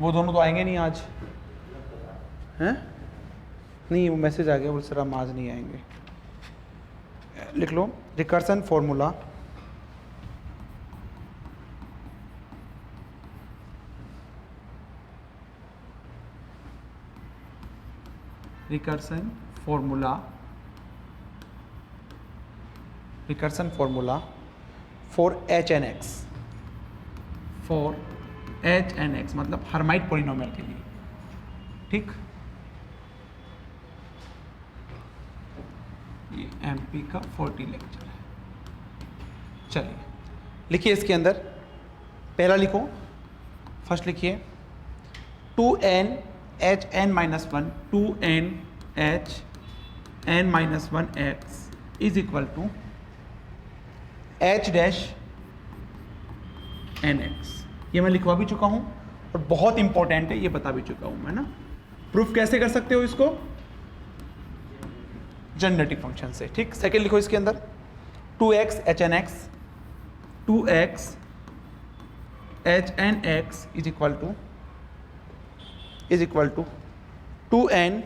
वो दोनों तो आएंगे नहीं आज, हैं? नहीं, वो मैसेज आ गया बोल सर हम आज नहीं आएंगे। लिख लो recursion formula recursion formula for H N X, for H N X मतलब हर्माइट पॉलिनोमियल के लिए, ठीक। ये एमपी का 40 लेक्चर है। चलिए लिखिए इसके अंदर, पहला लिखो, फर्स्ट लिखिए 2n H N minus one 2n H N minus one x is equal to h dash N x. ये मैं लिखवा भी चुका हूँ और बहुत इंपॉर्टेंट है, ये बता भी चुका हूँ मैं ना। प्रूफ कैसे कर सकते हो इसको? जनरेटिव फंक्शन से, ठीक। सेकेंड लिखो इसके अंदर 2x H N X 2x H N x is equal to 2n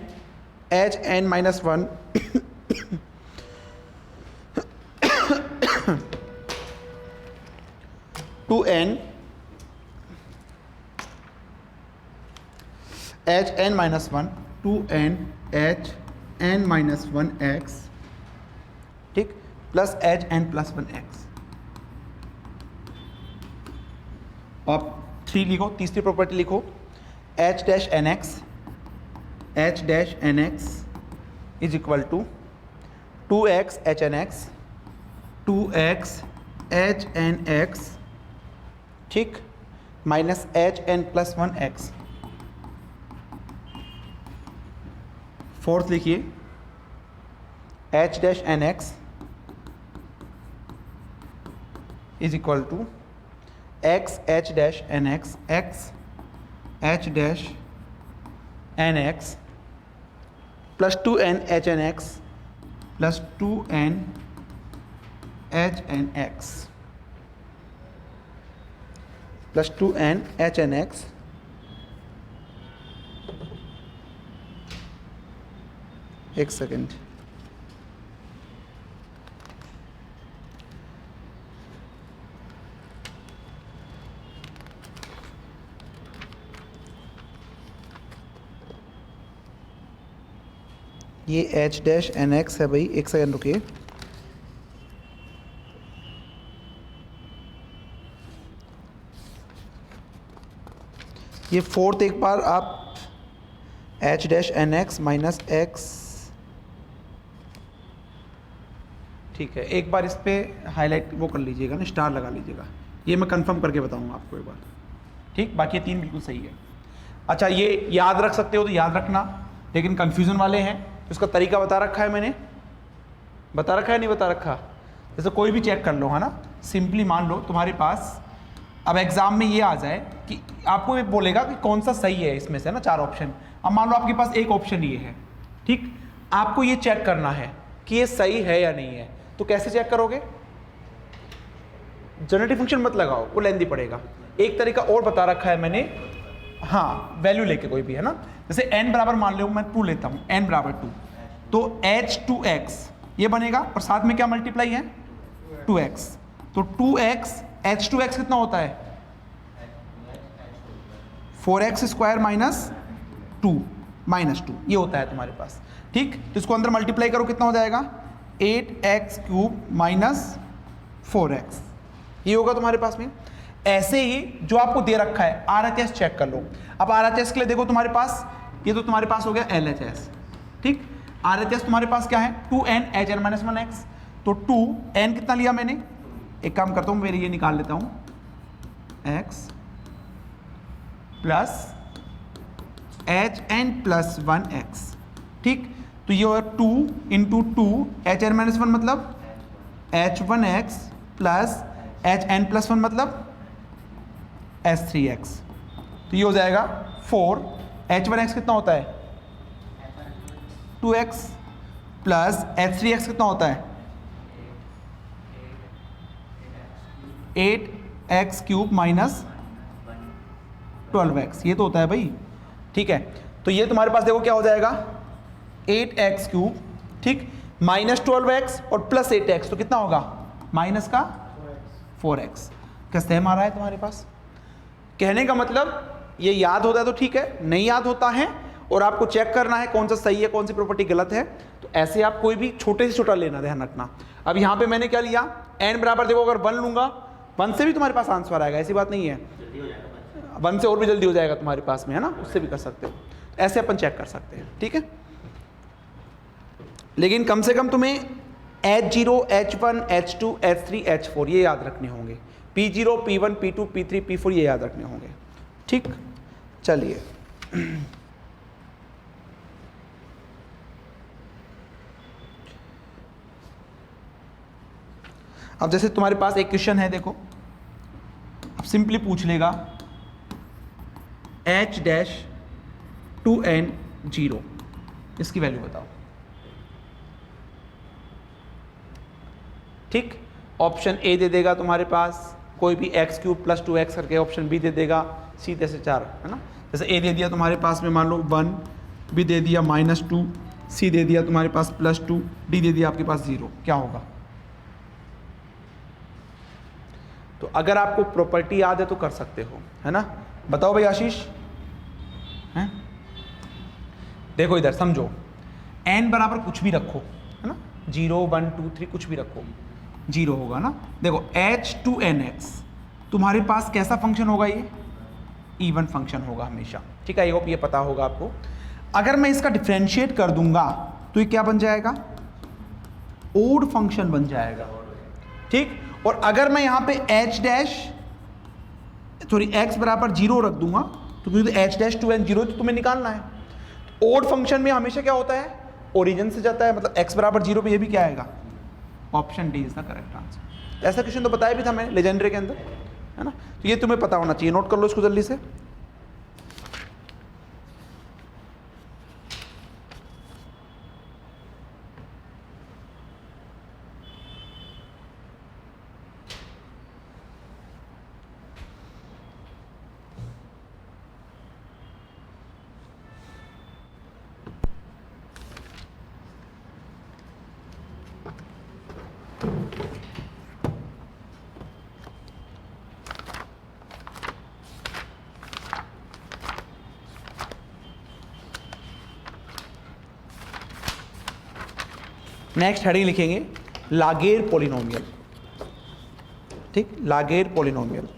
H N minus one 2n H N minus one 2n H N minus one x, ठीक, plus H N plus one X. अब 3 लिखो, तीसरी property लिखो H dash N x is equal to 2x H N X 2x H N X, ठीक, minus H N plus one X. Fourth लिखिए H dash N x is equal to x h dash N x x h dash N x plus 2n H N x plus 2n H N x plus 2n H N x. एक second, ये h dash N x है भाई, एक second रुकिए। ये fourth एक बार आप h dash N x minus x, ठीक है, एक बार इस पर हाईलाइट वो कर लीजिएगा ना, स्टार लगा लीजिएगा। ये मैं कंफर्म करके बताऊंगा आपको एक बार, ठीक। बाकी ये 3 बिल्कुल सही है। अच्छा, ये याद रख सकते हो तो याद रखना, लेकिन कंफ्यूजन वाले हैं तो इसका तरीका बता रखा है मैंने, बता रखा है नहीं बता रखा? जैसे कोई भी चेक कर लो, है ना। सिंपली मान लो तुम्हारे पास अब एग्जाम में ये आ जाए कि आपको ये बोलेगा कि कौन सा सही है इसमें से ना 4 ऑप्शन। अब मान लो आपके पास एक ऑप्शन ये है, ठीक। आपको ये चेक करना है कि ये सही है या नहीं है, तो कैसे चेक करोगे? जनरेटिव फंक्शन मत लगाओ, वो लेंदी पड़ेगा। एक तरीका और बता रखा है मैंने, हाँ, वैल्यू लेके कोई भी, है ना। जैसे n बराबर मान लो मैं 2 लेता हूँ, n बराबर 2, तो h2x ये बनेगा और साथ में क्या मल्टीप्लाई है 2x, तो 2x h2x कितना होता है 4x स्क्वायर माइनस 2 ये होता है तुम्हारे पास, ठीक। तो इसको अंदर मल्टीप्लाई करो, कितना हो जाएगा 8x क्यूब माइनस 4x, ये होगा तुम्हारे पास में। ऐसे ही जो आपको दे रखा है RHS चेक कर लो। अब RHS के लिए देखो तुम्हारे पास, ये तो तुम्हारे पास हो गया LHS, ठीक। RHS तुम्हारे पास क्या है 2n H N minus one x, तो 2n कितना लिया मैंने, एक काम करता हूँ मेरे ये निकाल लेता हूँ x plus H N plus one x, ठीक। तो ये 2 into 2 h N minus one मतलब h1x plus H N plus one मतलब s3x, तो ये हो जाएगा 4। h1x कितना होता है 2x प्लस h3x कितना होता है 8x क्यूब माइनस 12x, ये तो होता है भाई, ठीक है। तो ये तुम्हारे पास देखो क्या हो जाएगा 8x क्यूब, ठीक, माइनस 12x और प्लस 8x, तो कितना होगा माइनस का 4x। क्या सेम आ रहा है तुम्हारे पास? कहने का मतलब ये याद होता है तो ठीक है, नहीं याद होता है और आपको चेक करना है कौन सा सही है कौन सी प्रॉपर्टी गलत है, तो ऐसे आप कोई भी छोटे से छोटा लेना, ध्यान रखना। अब यहाँ पे मैंने क्या लिया, n बराबर देखो अगर 1 लूंगा 1 से भी तुम्हारे पास आंसर आएगा, ऐसी बात नहीं है, 1 से और भी जल्दी हो जाएगा तुम्हारे पास में, है ना, उससे भी कर सकते हो, ऐसे अपन चेक कर सकते हैं, ठीक है। लेकिन कम से कम तुम्हें H0, H1, H2, H3, H4 ये याद रखने होंगे, P0, P1, P2, P3, P4 ये याद रखने होंगे, ठीक। चलिए अब जैसे तुम्हारे पास एक क्वेश्चन है, देखो अब सिंपली पूछ लेगा H-2n0, इसकी वैल्यू बताओ, ठीक। ऑप्शन ए दे देगा तुम्हारे पास कोई भी x³ + 2x करके, ऑप्शन बी दे देगा सीधे से 4, है ना। जैसे ए दे दिया तुम्हारे पास में मान लो 1, बी दे दिया -2, सी दे दिया तुम्हारे पास +2, डी दे दिया आपके पास 0, क्या होगा? तो अगर आपको प्रॉपर्टी याद है तो कर सकते हो, है ना। बताओ भाई आशीष, हैं? देखो इधर समझो, n बराबर कुछ भी रखो, है ना, 0, 1, 2, 3 कुछ भी रखो, 0 होगा ना। देखो H2nx तुम्हारे पास कैसा फंक्शन होगा, ये इवन फंक्शन होगा हमेशा, ठीक है। आई होप ये पता होगा आपको। अगर मैं इसका डिफरेंशिएट कर दूंगा तो ये क्या बन जाएगा, ओड फंक्शन बन जाएगा, ठीक। और अगर मैं यहाँ पे x बराबर 0 रख दूंगा तो क्योंकि H-2n0 तो तुम्हें निकालना है। ओड फंक्शन में हमेशा क्या होता है, ओरिजिन से जाता है, मतलब x बराबर 0 पे ये भी क्या आएगा, option D is the correct answer. ऐसा क्वेश्चन तो बताया भी था मैंने लेजेंडरी के अंदर, है ना। तो ये तुम्हें पता होना चाहिए, नोट कर लो इसको जल्दी से। नेक्स्ट हेडिंग लिखेंगे लागेर पॉलिनोमियल, ठीक, लागेर पॉलिनोमियल।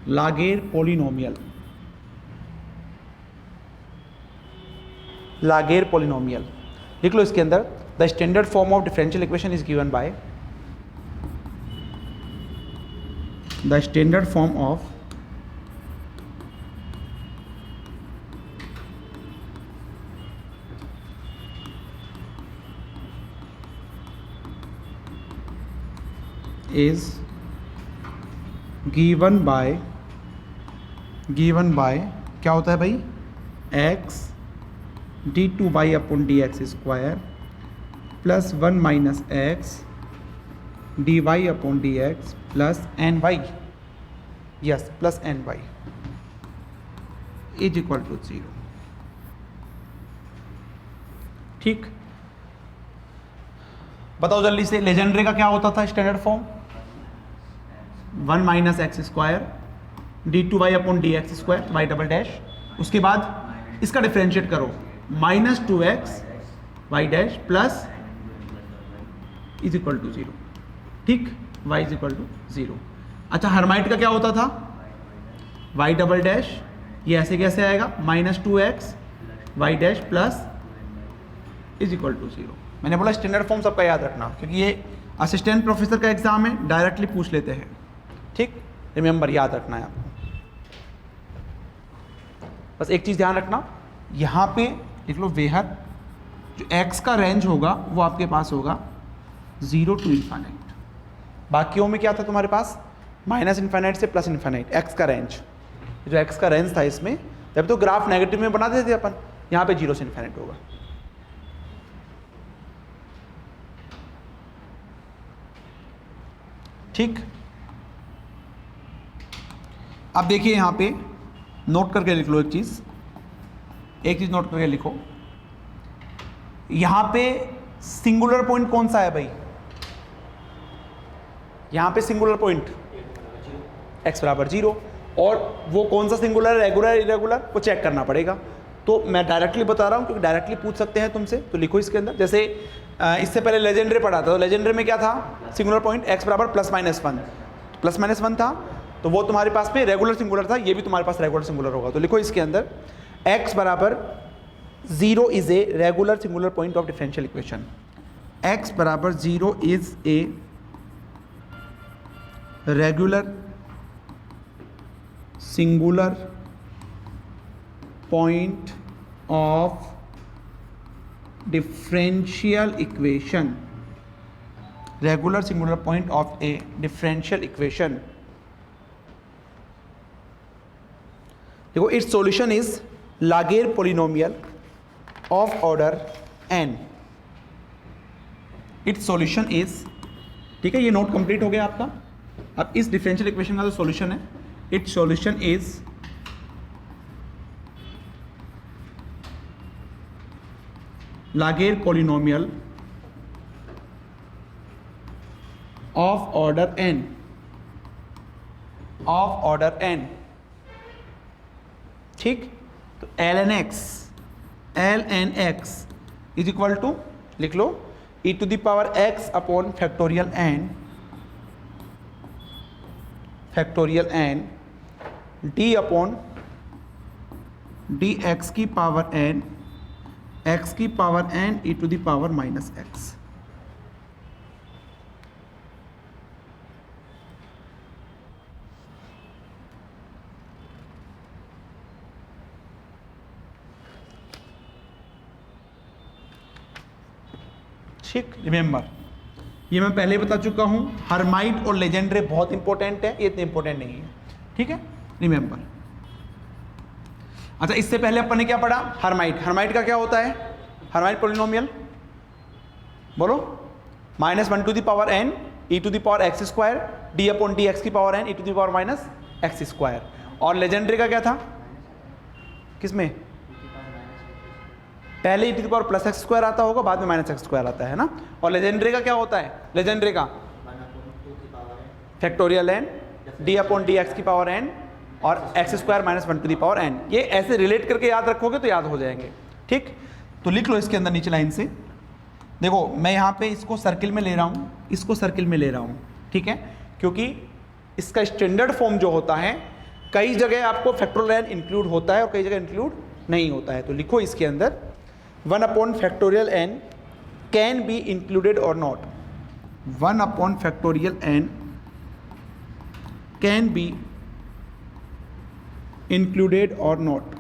लागेर पॉलिनोमियल, लागेर पॉलिनोमियल लिख लो। इसके अंदर the standard form of differential equation is given by, the standard form of is given by क्या होता है भाई, x d2y/dx² plus 1 minus x dy/dx plus ny, yes plus ny is equal to 0, ठीक। बताओ जल्दी से, लेजेंडरी का क्या होता था standard form, 1 minus x² d2y/dx² y', उसके बाद इसका डिफरेंशिएट करो -2x y' plus is equal to 0, ठीक, y इज इक्वल टू 0। अच्छा हर्माइट का क्या होता था, y', ये ऐसे कैसे आएगा, -2x y' plus is equal to 0। मैंने बोला स्टैंडर्ड फॉर्म सबका याद रखना, क्योंकि ये असिस्टेंट प्रोफेसर का एग्जाम है, डायरेक्टली पूछ लेते हैं, ठीक, रिमेंबर याद रखना है आपको। बस एक चीज़ ध्यान रखना, यहाँ पे लिख लो वेहद जो x का रेंज होगा वो आपके पास होगा 0 to इन्फाइनाइट। बाकियों में क्या था तुम्हारे पास, माइनस इन्फाइनाइट से प्लस इन्फाइनाइट x का रेंज, जो x का रेंज था इसमें, जब तो ग्राफ नेगेटिव में बना देते थे अपन, यहाँ पे 0 से इन्फाइनाइट होगा। ठीक, अब देखिए यहाँ पे नोट करके लिख लो एक चीज़ नोट करके लिखो, यहाँ पे सिंगुलर पॉइंट कौन सा है भाई, यहाँ पे सिंगुलर पॉइंट x बराबर 0, और वो कौन सा सिंगुलर, रेगुलर इरेगुलर, वो चेक करना पड़ेगा। तो मैं डायरेक्टली बता रहा हूँ क्योंकि डायरेक्टली पूछ सकते हैं तुमसे, तो लिखो इसके अंदर। जैसे इससे पहले लेजेंडरी पढ़ा था, तो लेजेंडरी में क्या था, सिंगुलर पॉइंट x बराबर +-1, +-1 था, तो वो तुम्हारे पास में रेगुलर सिंगुलर था, ये भी तुम्हारे पास रेगुलर सिंगुलर होगा। तो लिखो इसके अंदर x बराबर 0 is a regular singular point of differential equation, x बराबर 0 is a regular singular point of differential equation, regular singular point of A differential equation. देखो its solution is Laguerre polynomial of order n, it's solution is, ठीक है, ये note complete हो गया आपका। अब इस डिफरेंशियल इक्वेशन का जो सॉल्यूशन है, its solution is Laguerre polynomial of order n, of order n, ठीक। तो ln x is equal to, लिख लो, e⁻x upon factorial n d upon dx की पावर n, x की पावर n e⁻−x। ठीक, रिमेंबर, ये मैं पहले बता चुका हूं, हर्माइट और लेजेंडरे बहुत इंपॉर्टेंट है, ये इतने इंपॉर्टेंट नहीं है, ठीक है, रिमेंबर। अच्छा, इससे पहले अपन ने क्या पढ़ा, हर्माइट का क्या होता है, हर्माइट पोलिनोमियल, बोलो, -1 to the power n e⁻x² d upon dx की पावर n e⁻−x²। और लेजेंडरे का क्या था, किसमें, पहले e⁻+x² आता होगा, बाद में -x² आता है ना। और लेजेंडरे का क्या होता है, लेजेंडरे का factorial n d upon dx की पावर n और x² -1 to the power n। ये ऐसे रिलेट करके याद रखोगे तो याद हो जाएंगे, ठीक। तो लिख लो इसके अंदर नीचे लाइन से, देखो मैं यहाँ पे इसको सर्किल में ले रहा हूँ, इसको सर्किल में ले रहा हूँ, ठीक है, क्योंकि इसका स्टैंडर्ड फॉर्म जो होता है, कई जगह आपको फैक्टोरियल n इंक्लूड होता है और कई जगह इंक्लूड नहीं होता है। तो लिखो इसके अंदर 1 upon factorial n can be included or not, 1 upon factorial n can be included or not,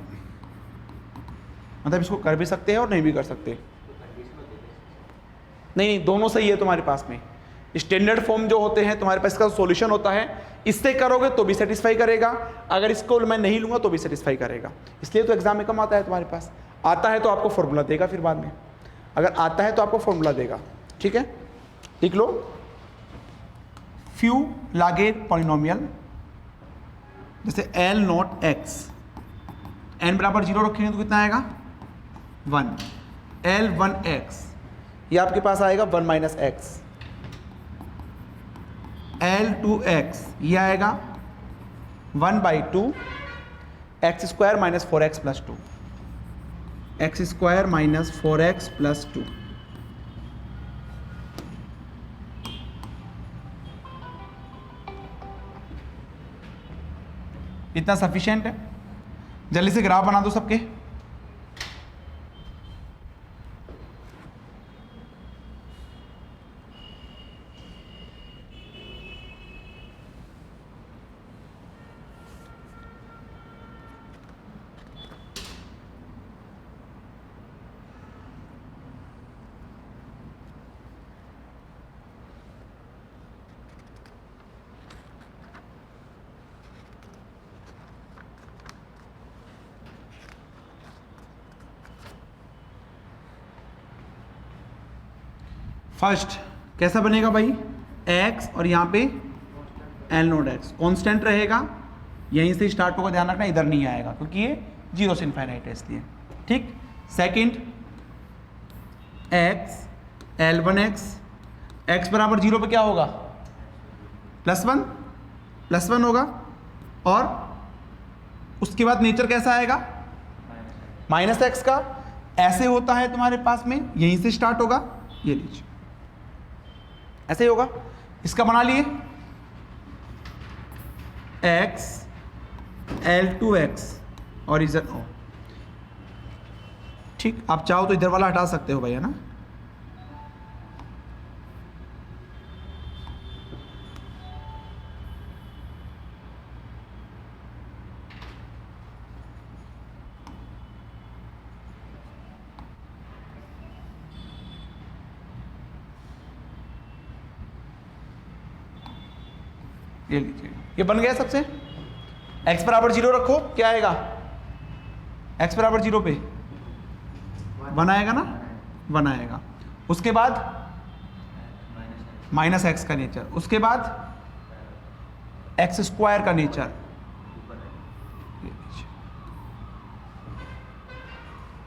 मतलब इसको कर भी सकते हैं और नहीं भी कर सकते। नहीं, दोनों सही है तुम्हारे पास में। स्टैंडर्ड फॉर्म जो होते हैं तुम्हारे पास, इसका सॉल्यूशन होता है, इससे करोगे तो भी सेटिस्फाई करेगा, अगर इसको मैं नहीं लूंगा तो भी सेटिस्फाई करेगा, इसलिए तो एग्जाम में कम आता है तुम्हारे पास। आता है तो आपको फॉर्मूला देगा फिर बाद में, अगर आता है तो आपको फॉर्मूला देगा, ठीक है। लिख लो, फ्यू लागेर पॉलिनोमियल, जैसे L0x, n बराबर 0 रखेंगे तो कितना आएगा 1, L1x ये आपके पास आएगा 1 - x, L2x ये आएगा 1/2 x² - 4x + 2, x² - 4x + 2। इतना सफिशिएंट है। जल्दी से ग्राफ बना दो सबके। फर्स्ट कैसा बनेगा भाई, x और यहाँ पे एल नोड एक्स कॉन्स्टेंट रहेगा, यहीं से स्टार्ट होगा, ध्यान रखना इधर नहीं आएगा क्योंकि ये 0 से इनफाइनाइट है इसलिए। ठीक, सेकंड x L1x, x बराबर 0 पे क्या होगा, +1 होगा, और उसके बाद नेचर कैसा आएगा, -x का, ऐसे होता है तुम्हारे पास में, यहीं से स्टार्ट होगा, ये लीजिए ऐसे ही होगा। इसका बना लिए x L2x ओरिजिन O। ठीक, आप चाहो तो इधर वाला हटा सकते हो भाई, है ना। ये लीजिए, ये बन गया सबसे। x बराबर 0 रखो, क्या आएगा, x बराबर 0 पे 1 आएगा ना, 1 आएगा। उसके बाद -x का नेचर, उसके बाद x² का नेचर।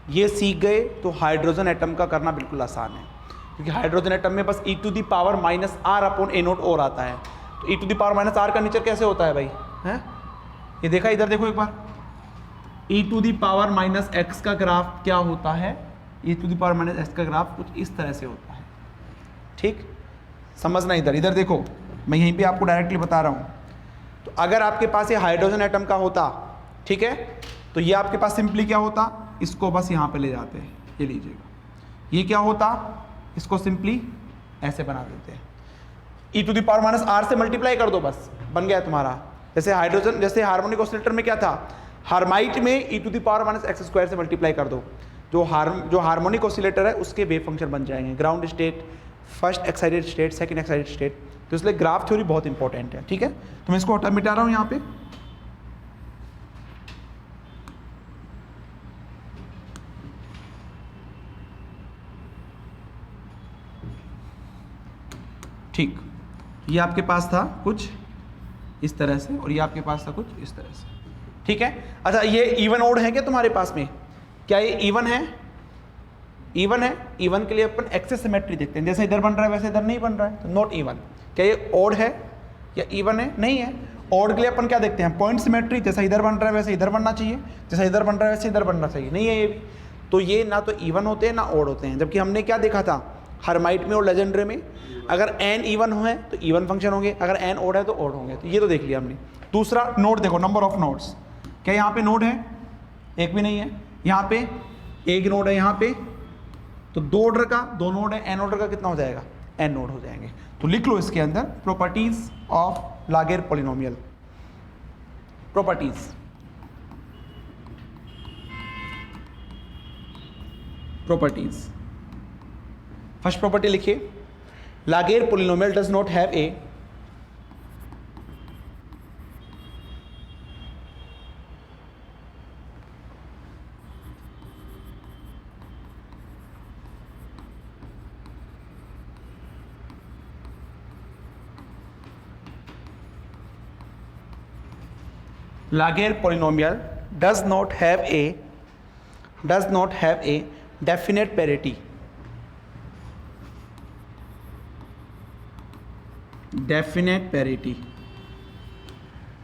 ये सीख गए तो हाइड्रोजन एटम का करना बिल्कुल आसान है, क्योंकि हाइड्रोजन एटम में बस e⁻⁻r अपॉन a0 और आता है। तो e⁻⁻r का नेचर कैसे होता है भाई, हैं, ये देखा, इधर देखो एक बार, e⁻⁻x का ग्राफ क्या होता है, e⁻⁻x का ग्राफ कुछ इस तरह से होता है। ठीक, समझना, इधर देखो, मैं यहीं पे आपको डायरेक्टली बता रहा हूँ। तो अगर आपके पास ये हाइड्रोजन एटम का होता, ठीक है, तो ये आपके पास सिंपली क्या होता, इसको बस यहाँ पे ले जाते हैं, ये लीजिएगा, ये क्या होता, इसको सिंपली ऐसे बना देते हैं, e⁻⁻r से मल्टीप्लाई कर दो, बस बन गया तुम्हारा। जैसे हाइड्रोजन, जैसे हार्मोनिक ऑसिलेटर में क्या था, हार्माइट में e⁻⁻x² से मल्टीप्लाई कर दो, जो हार्मोनिक ऑसिलेटर है उसके वेव फंक्शन बन जाएंगे, ground state, first excited state, second excited state. तो इसलिए ग्राफ थ्योरी बहुत इंपॉर्टेंट है। ठीक है, तो मैं इसको मिटा रहा हूँ यहाँ पे। ठीक, ये आपके पास था कुछ इस तरह से, और ये आपके पास था कुछ इस तरह से। ठीक है, अच्छा, ये इवन ओड है क्या तुम्हारे पास में, क्या ये इवन है, इवन है, इवन के लिए अपन एक्सेस सिमेट्री देखते हैं, जैसे इधर बन रहा है वैसे इधर नहीं बन रहा है, तो नॉट इवन। क्या ये ओड है या इवन है, नहीं है। ओड के लिए अपन क्या देखते हैं, पॉइंट सिमेट्री, जैसा इधर बन रहा है वैसे इधर बनना चाहिए, जैसा इधर बन रहा है वैसे इधर बनना चाहिए, नहीं है ये भी। तो ये ना तो इवन होते हैं ना ओड होते हैं, जबकि हमने क्या देखा था हर्माइट में और लेजेंडरी में, अगर n इवन है तो इवन फंक्शन होंगे, अगर n ओड है तो ओड होंगे। तो ये तो देख लिया हमने। दूसरा नोड देखो, नंबर ऑफ नोड्स, क्या यहाँ पे नोड है, एक भी नहीं है, यहाँ पे एक नोड है, यहाँ पे तो 2 ऑर्डर का 2 नोड है, n ऑर्डर का कितना हो जाएगा, n नोड हो जाएंगे। तो लिख लो इसके अंदर प्रॉपर्टीज ऑफ लागेर पॉलिनोमियल, प्रॉपर्टीज। फर्स्ट प्रॉपर्टी लिखिए, लागेर polynomial does not have a Laguerre polynomial does not have a definite parity. Definite parity.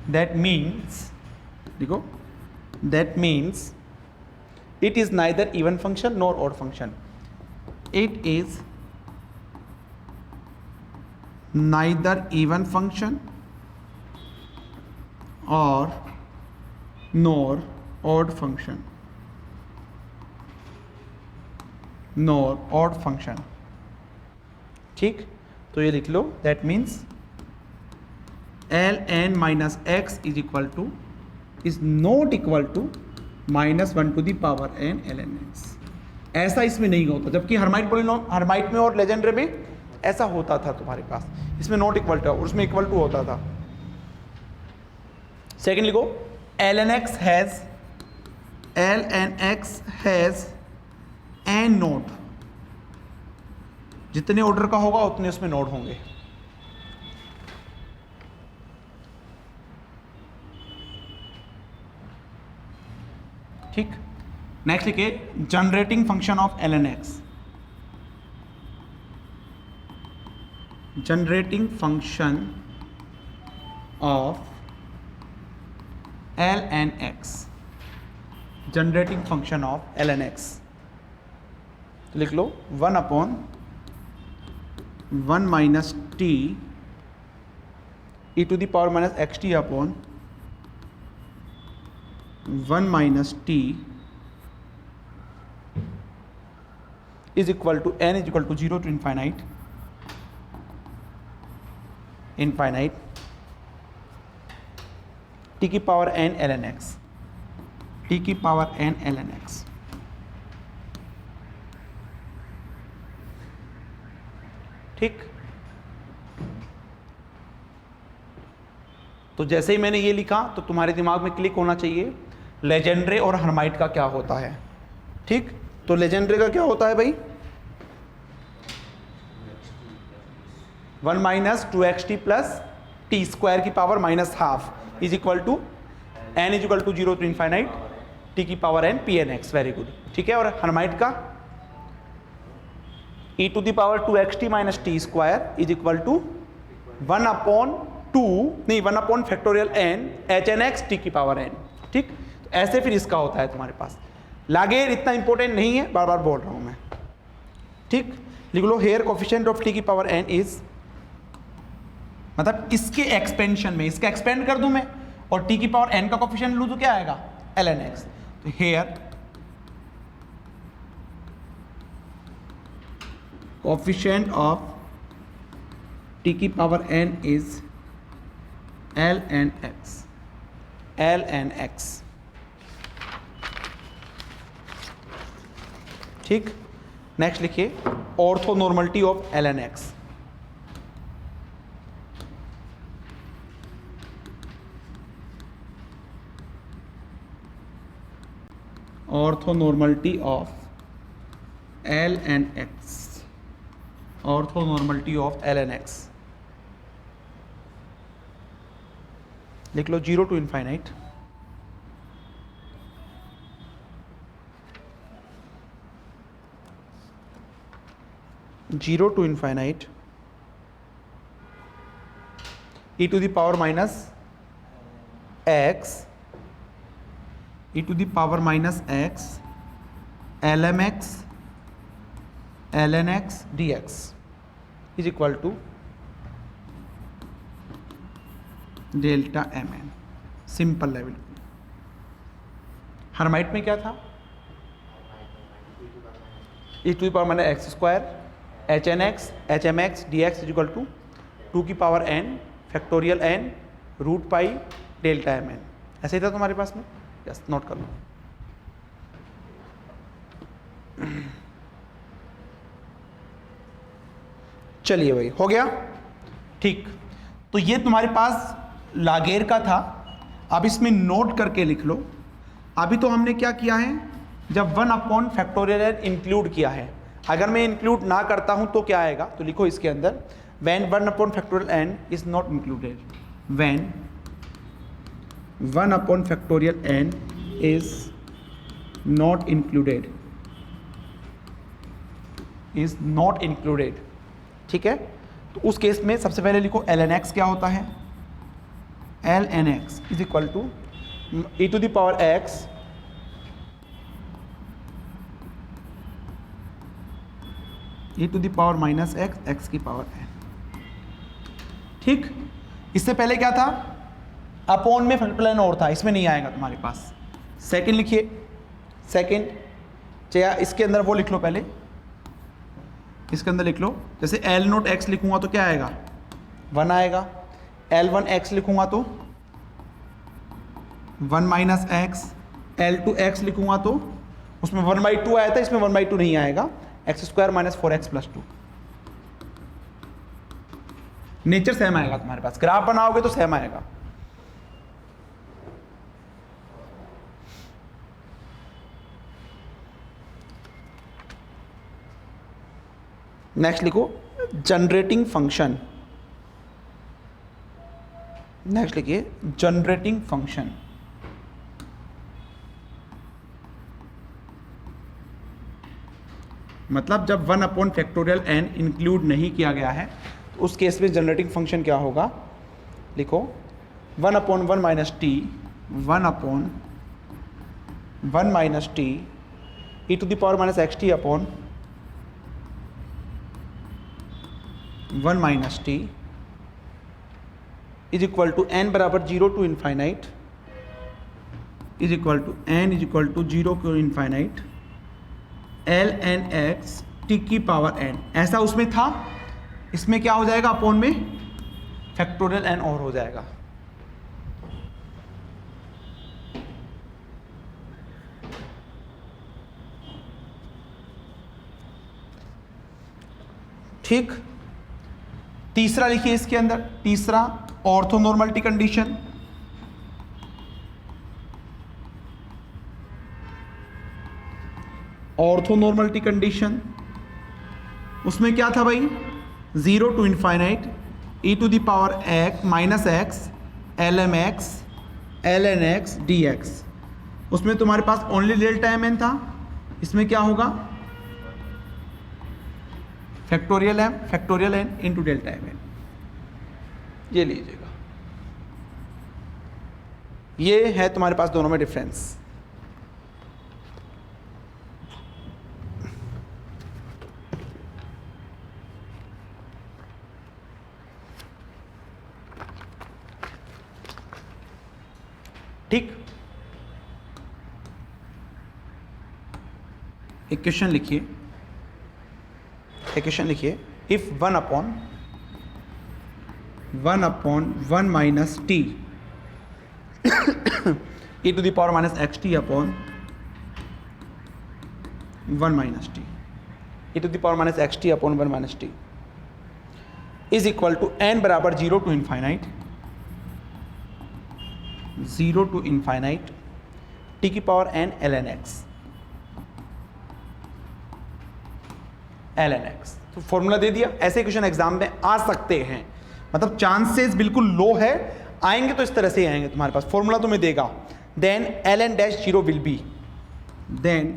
That means, देखो, that means it is neither even function nor odd function. It is neither even function or nor odd function, nor odd function। ठीक, तो ये लिख लो, that means ln minus X is equal to is not equal to -1n ln x। ऐसा इसमें नहीं होता, जबकि हर्माइट में और लेजेंडरी में ऐसा होता था तुम्हारे पास, इसमें नॉट इक्वल टू और उसमें इक्वल टू होता था। सेकेंड लिखो, ln x has n node, जितने ऑर्डर का होगा उतने उसमें नोड होंगे। ठीक, नेक्स्ट लिखिए generating function of ln x। Generating function of ln x। Generating function of ln x लिख लो 1/1 minus T e to the power minus x T upon 1 minus T is equal to n is equal to 0 to infinite T की power n ln x, T की power n ln x। ठीक, तो जैसे ही मैंने ये लिखा तो तुम्हारे दिमाग में क्लिक होना चाहिए लेजेंड्रे और हर्माइट का क्या होता है। ठीक, तो लेजेंड्रे का क्या होता है भाई, 1 minus 2xt plus T square की power minus half is equal to n is equal to 0 to infinite T की power n P N X. Very good. ठीक है, और हर्माइट का e to the power 2xt minus T square is equal to 1 upon factorial n H N x T की power n। ठीक, तो ऐसे फिर इसका होता है तुम्हारे पास। लागेर इतना इंपॉर्टेंट नहीं है, बार बार बोल रहा हूं मैं। ठीक, लिख लो हेयर कोफिशिएंट ऑफ टी की पावर n इज, मतलब इसके एक्सपेंशन में इसका एक्सपेंड कर दूं मैं और टी की पावर n का कोफिशिएंट लूं तो क्या आएगा ln x। तो हेयर कोफिशिएंट ऑफ टी की power n is ln x, ln x। ठीक, नेक्स्ट लिखिए orthonormality of ln x। Orthonormality of ln x, orthonormality of ln x लिख लो 0 to infinite e to the power minus x, e to the power minus x ln x dx is equal to delta mn। Simple level. Hermite में क्या था, e to the power minus X square H N x h m x d x is equal to 2 की power n factorial n root pi delta mn। ऐसे ही था तुम्हारे पास में। Yes, note कर लो। चलिए भाई, हो गया। ठीक, तो ये तुम्हारे पास लागेर का था। अब इसमें नोट करके लिख लो। अभी तो हमने क्या किया है, जब 1 अपॉन फैक्टोरियल n इंक्लूड किया है। अगर मैं इंक्लूड ना करता हूं तो क्या आएगा, तो लिखो इसके अंदर when 1 upon factorial n is not included, when 1 upon factorial n is not included। ठीक है, तो उस केस में सबसे पहले लिखो ln x क्या होता है, ln x is equal to e to the power x e to the power minus x x की पावर n। ठीक, इससे पहले क्या था, अपॉन में फैक्टोरियल n और था, इसमें नहीं आएगा तुम्हारे पास। सेकंड लिखिए, सेकंड चाहे इसके अंदर वो लिख लो, पहले इसके अंदर लिख लो। जैसे L नोट x लिखूंगा तो क्या आएगा, 1 आएगा। L1 x लिखूंगा तो 1 माइनस एक्स। L2 x लिखूंगा तो उसमें 1/2 आया था, इसमें 1/2 नहीं आएगा। X square minus 4x plus 2। Nature same आएगा तुम्हारे पास, ग्राफ बनाओगे तो सेम आएगा। नेक्स्ट लिखो जनरेटिंग फंक्शन, नेक्स्ट लिखिए जनरेटिंग फंक्शन। मतलब जब 1 अपॉन फैक्टोरियल n इंक्लूड नहीं किया गया है तो उस केस में जनरेटिंग फंक्शन क्या होगा, लिखो 1 upon 1 minus t, 1 upon 1 minus t e to the power minus x T upon 1 minus T is equal to n बराबर 0 to infinite, is equal to n is equal to 0 to infinite l n x T की power n। ऐसा उसमें था, इसमें क्या हो जाएगा, upon में फैक्टोरियल n और हो जाएगा। ठीक, तीसरा लिखिए इसके अंदर, तीसरा ऑर्थोनॉर्मलिटी कंडीशन। ऑर्थोनॉर्मलिटी कंडीशन उसमें क्या था भाई, 0 to infinite e to the power x minus x l m x l n x d x. उसमें तुम्हारे पास ओनली डेल्टा एम एन था, इसमें क्या होगा factorial n into delta m n. ये लीजिएगा, ये है तुम्हारे पास दोनों में डिफरेंस। ठीक, इक्वेशन लिखिए, इक्वेशन लिखिए if 1 upon 1 minus t e to the power minus x T upon 1 minus t e to the power minus x T upon 1 minus T is equal to n बराबर 0 to infinite, 0 to infinite T की power n ln x, ln x। तो formula दे दिया। ऐसे question exam में आ सकते हैं, मतलब चांसेस बिल्कुल लो है, आएंगे तो इस तरह से ही आएंगे। तुम्हारे पास फॉर्मूला तुम्हें देगा, then ln dash 0 will be, then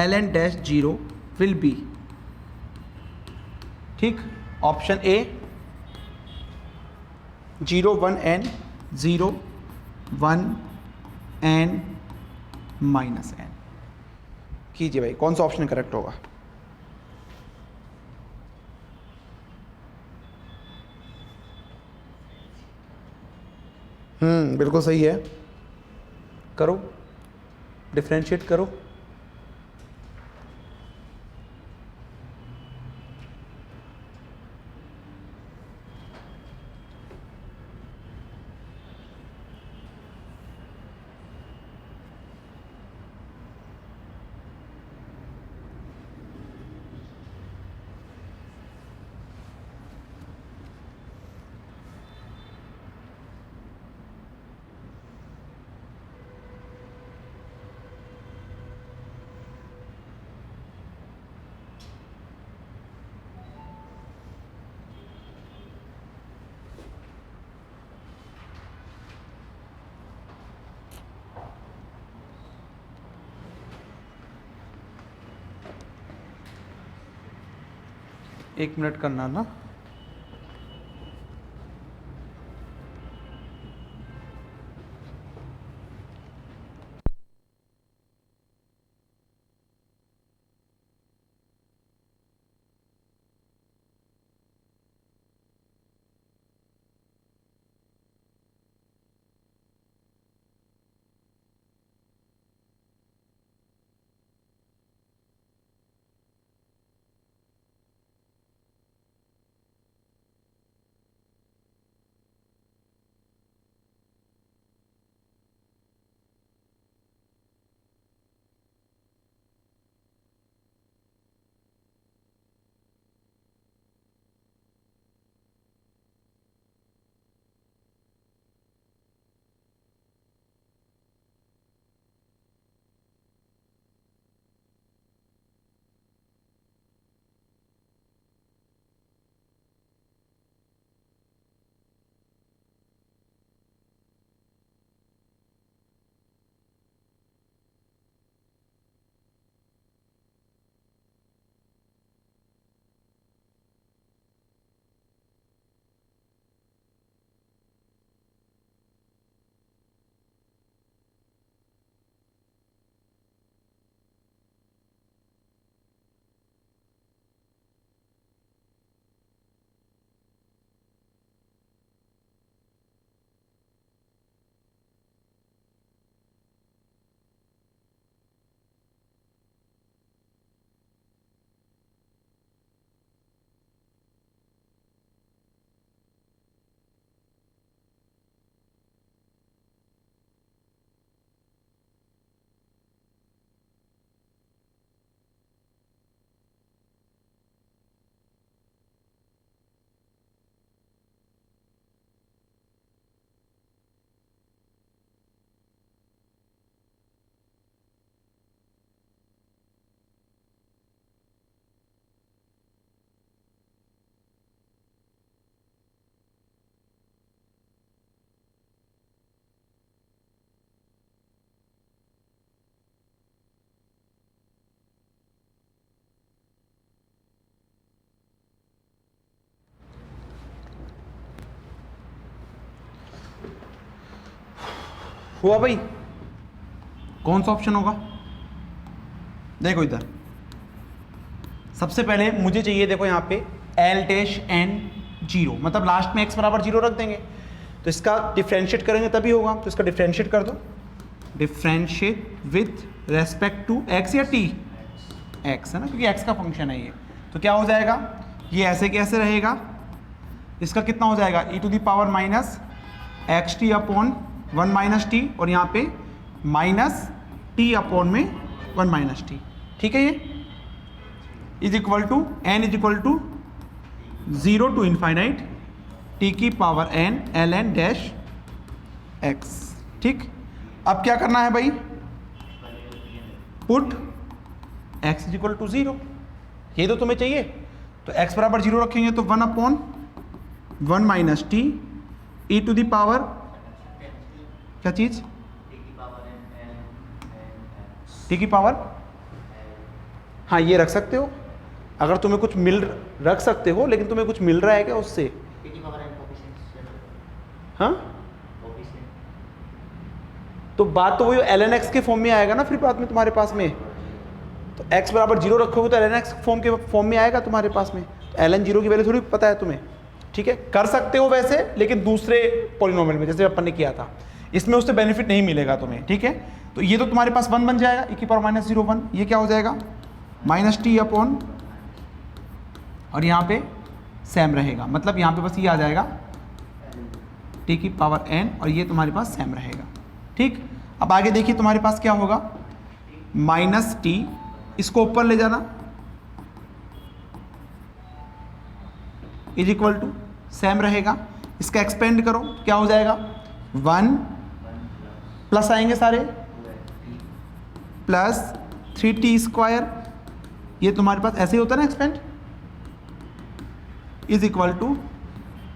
ln dash 0 will be. ठीक, option A 0 1 n 0 1 n minus n। कीजिए भाई, कौन सा ऑप्शन करेक्ट होगा। बिल्कुल सही है, करो डिफरेंशिएट करो। एक मिनट करना ना। हुआ भाई? कौन सा ऑप्शन होगा? देखो इधर सबसे पहले मुझे चाहिए, देखो यहाँ पे एल डैश एन 0, मतलब लास्ट में x बराबर 0 रख देंगे तो इसका डिफ्रेंशिएट करेंगे तभी होगा। तो इसका डिफ्रेंशिएट कर दो, differentiate with respect to x या t, x है ना, क्योंकि x का फंक्शन है ये। तो क्या हो जाएगा, ये ऐसे कैसे रहेगा, इसका कितना हो जाएगा e to the power minus x T upon 1 minus t, और यहाँ पे माइनस टी अपॉन में 1 माइनस टी। ठीक है, ये is equal to n is equal to 0 to infinite t की power n ln dash x। ठीक, अब क्या करना है भाई, put x is equal to 0, ये तो तुम्हें चाहिए। तो x बराबर 0 रखेंगे तो 1 upon 1 minus T e to the power क्या चीज, t की पावर, हाँ ये रख सकते हो अगर तुम्हें कुछ मिल, रख सकते हो, लेकिन तुम्हें कुछ मिल रहा है क्या उससे? हाँ, तो बात तो वही ln x के फॉर्म में आएगा ना फिर बाद में तुम्हारे पास में। तो x बराबर 0 रखोगे तो ln x फॉर्म में आएगा तुम्हारे पास में। तो ln 0 की वैल्यू थोड़ी पता है तुम्हें। ठीक है, कर सकते हो वैसे, लेकिन दूसरे पॉलिनोमियल में जैसे अपन ने किया था, इसमें उससे बेनिफिट नहीं मिलेगा तुम्हें। ठीक है, तो ये तो तुम्हारे पास 1 बन जाएगा, e की पावर माइनस 0 1, ये क्या हो जाएगा माइनस टी अपॉन, और यहाँ पे सेम रहेगा, मतलब यहाँ पे बस ये आ जाएगा t की पावर n, और ये तुम्हारे पास सेम रहेगा। ठीक, अब आगे देखिए तुम्हारे पास क्या होगा, माइनस टी, इसको ऊपर ले जाना, इज इक्वल टू सेम रहेगा, इसका एक्सपेंड करो, क्या हो जाएगा 1 प्लस आएंगे सारे प्लस 3t स्क्वायर, ये तुम्हारे पास ऐसे ही होता है ना expand, is equal to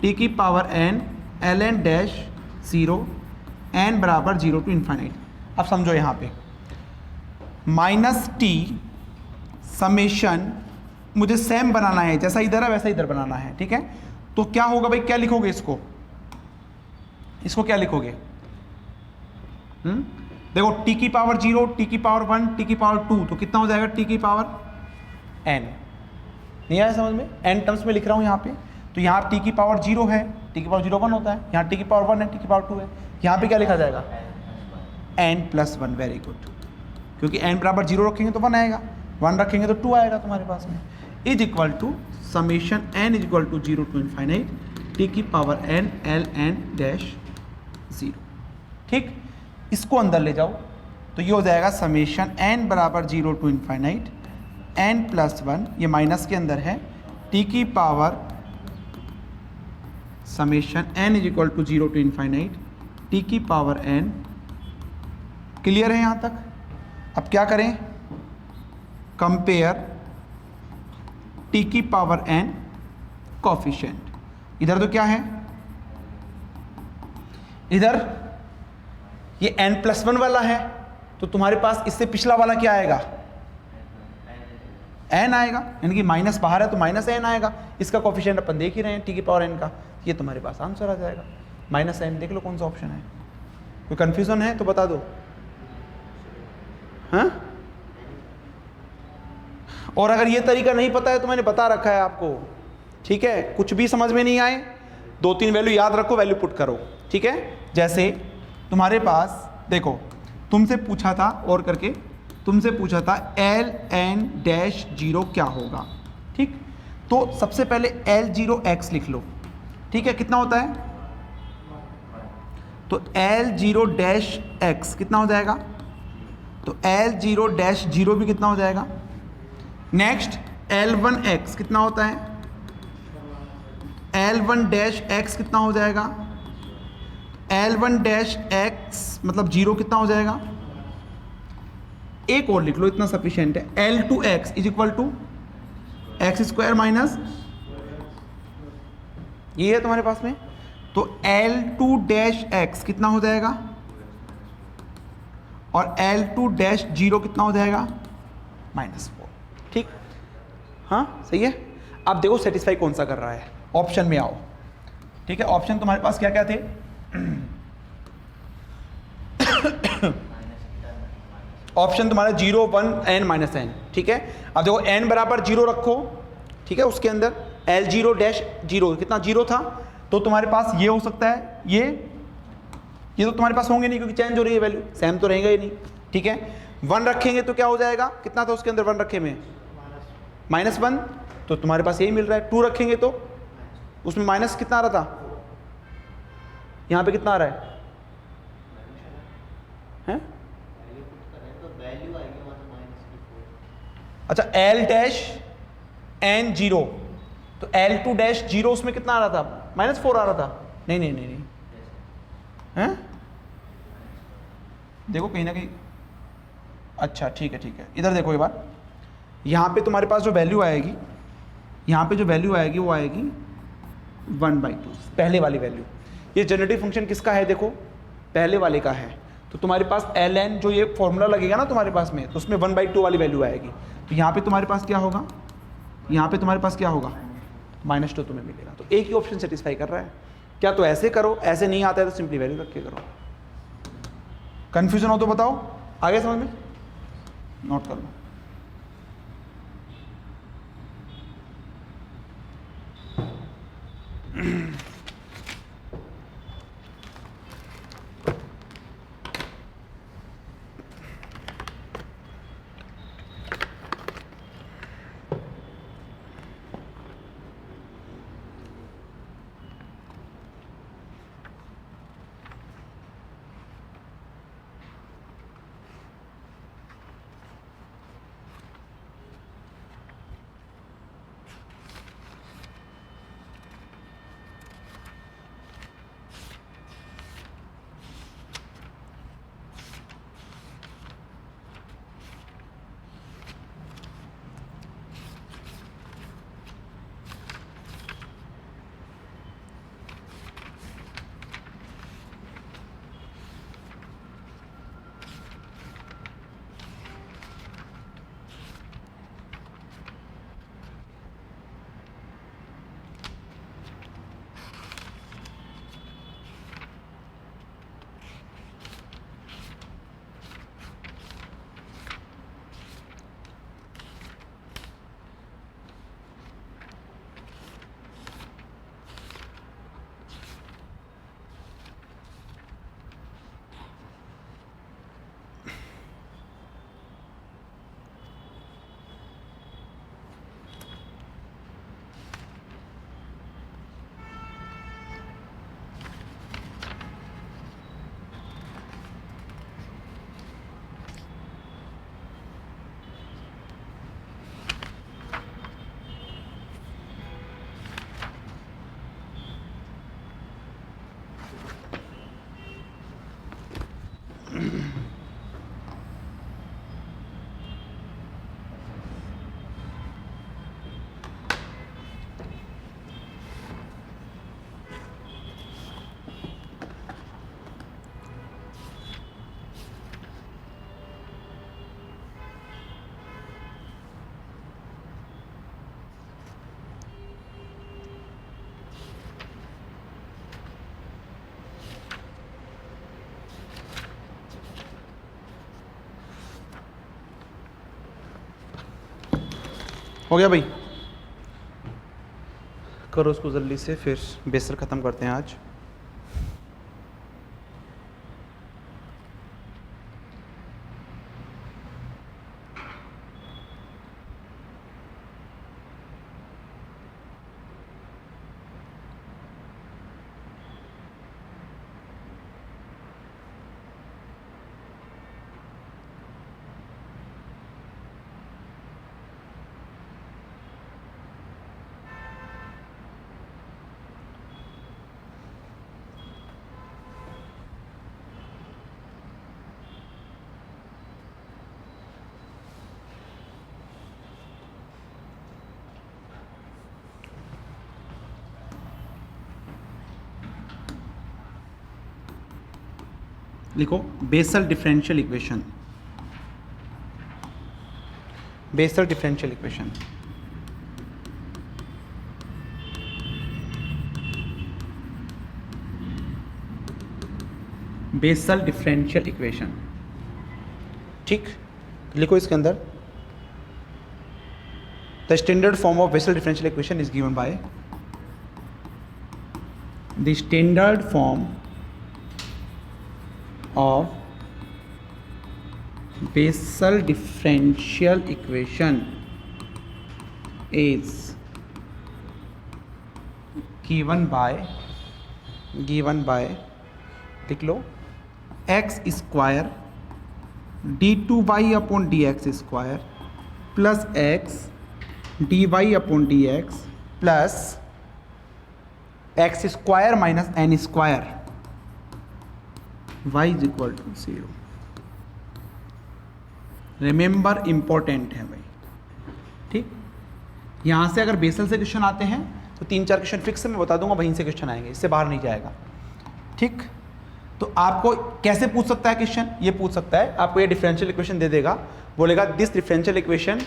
t की power n ln dash 0 n बराबर 0 टू इन्फाइनाइट। अब समझो यहाँ पे माइनस टी समेशन मुझे सेम बनाना है, जैसा इधर है वैसा इधर बनाना है। ठीक है, तो क्या होगा भाई, क्या लिखोगे इसको, इसको क्या लिखोगे, देखो t की पावर 0, t की पावर 1, t की पावर 2, तो कितना हो जाएगा t की पावर n। नहीं आया समझ में, n टर्म्स में लिख रहा हूँ यहाँ पे। तो यहाँ t की पावर 0 है, t की पावर 0 1 होता है, यहाँ t की पावर 1 है, t की पावर 2 है, यहाँ पे क्या लिखा जाएगा n प्लस 1। वेरी गुड, क्योंकि n बराबर 0 रखेंगे तो 1 आएगा, 1 रखेंगे तो 2 आएगा तुम्हारे पास में, is equal to summation n is equal to 0 to infinite t की पावर n ln डैश 0। ठीक, इसको अंदर ले जाओ तो ये हो जाएगा समेशन n बराबर 0 टू इनफाइनाइट n प्लस 1, ये माइनस के अंदर है, t की power summation n is equal to 0 to infinite t की पावर n। क्लियर है यहाँ तक? अब क्या करें, कंपेयर t की पावर n कोफिशिएंट, इधर तो क्या है, इधर ये n प्लस 1 वाला है, तो तुम्हारे पास इससे पिछला वाला क्या आएगा n आएगा, यानी कि माइनस बाहर है तो माइनस n आएगा, इसका कोफिशिएंट अपन देख ही रहे हैं t की पावर n का, ये तुम्हारे पास आंसर आ जाएगा माइनस n। देख लो कौन सा ऑप्शन है, कोई कंफ्यूजन है तो बता दो। हाँ, और अगर ये तरीका नहीं पता है तो मैंने बता रखा है आपको। ठीक है, कुछ भी समझ में नहीं आए 2-3 वैल्यू याद रखो, वैल्यू पुट करो। ठीक है, जैसे तुम्हारे पास देखो तुमसे पूछा था और करके तुमसे पूछा था ln डैश 0 क्या होगा। ठीक, तो सबसे पहले L0x लिख लो। ठीक है, कितना होता है, तो L0 डैश x कितना हो जाएगा, तो L0 डैश 0 भी कितना हो जाएगा। नेक्स्ट L1x कितना होता है, L1 डैश x कितना हो जाएगा, L1 डैश x मतलब 0 कितना हो जाएगा। एक और लिख लो, इतना सफिशिएंट है, L2x is equal to x square minus, ये है तुम्हारे पास में, तो L2 डैश x कितना हो जाएगा, और L2 डैश 0 कितना हो जाएगा -4। ठीक, हाँ सही है। अब देखो सेटिस्फाई कौन सा कर रहा है, ऑप्शन में आओ। ठीक है, ऑप्शन तुम्हारे पास क्या क्या थे ऑप्शन तुम्हारा 0 1 n माइनस एन, ठीक है। अब देखो n बराबर 0 रखो, ठीक है, उसके अंदर L0 डैश 0 कितना 0 था, तो तुम्हारे पास ये हो सकता है, ये तो तुम्हारे पास होंगे नहीं क्योंकि चेंज हो रही है वैल्यू, सेम तो रहेगा ही नहीं, ठीक है। 1 रखेंगे तो क्या हो जाएगा, कितना था उसके अंदर 1 रखे में -1, तो तुम्हारे पास यही मिल रहा है। 2 रखेंगे तो उसमें माइनस कितना आ रहा था, यहाँ पे कितना आ रहा है? अच्छा L डैश n 0, तो L2 डैश 0 उसमें कितना आ रहा था, -4 आ रहा था, नहीं नहीं नहीं नहीं हैं, देखो कहीं ना कहीं, अच्छा ठीक है, इधर देखो एक बार, यहाँ पे तुम्हारे पास जो वैल्यू आएगी, यहाँ पे जो वैल्यू आएगी वो आएगी 1/2, पहले वाली वैल्यू। ये जनरेटिव फंक्शन किसका है, देखो पहले वाले का है, तो तुम्हारे पास ln जो ये फॉर्मूला लगेगा ना तुम्हारे पास में, तो उसमें 1/2 वाली वैल्यू आएगी, तो यहाँ पे तुम्हारे पास क्या होगा, यहाँ पे तुम्हारे पास क्या होगा, -2 तुम्हें मिलेगा। तो एक ही ऑप्शन सेटिस्फाई कर रहा है, क्या तो ऐसे करो, ऐसे नहीं आता है तो सिंपली वैल्यू रख के करो। कंफ्यूजन हो तो बताओ, आगे समझ में, नोट कर लो। हो गया भाई, करो उसको जल्दी से, फिर बेसर ख़त्म करते हैं आज। लिखो Bessel differential equation, Bessel differential equation. Bessel differential equation, ठीक। लिखो इसके अंदर the standard form of Bessel differential equation is given by the standard form of Bessel differential equation is given by लिख लो x square d two y upon d x square plus x d y upon d x plus x square minus n square y is equal to 0। Remember important है भाई, ठीक। यहां से अगर basal से question आते हैं तो 3-4 क्वेश्चन फिक्स मैं बता दूंगा, वहीं से क्वेश्चन आएंगे, इससे बाहर नहीं जाएगा, ठीक। तो आपको कैसे पूछ सकता है क्वेश्चन, ये पूछ सकता है, आपको ये डिफरेंशियल इक्वेशन दे देगा, बोलेगा दिस डिफरेंशियल इक्वेशन,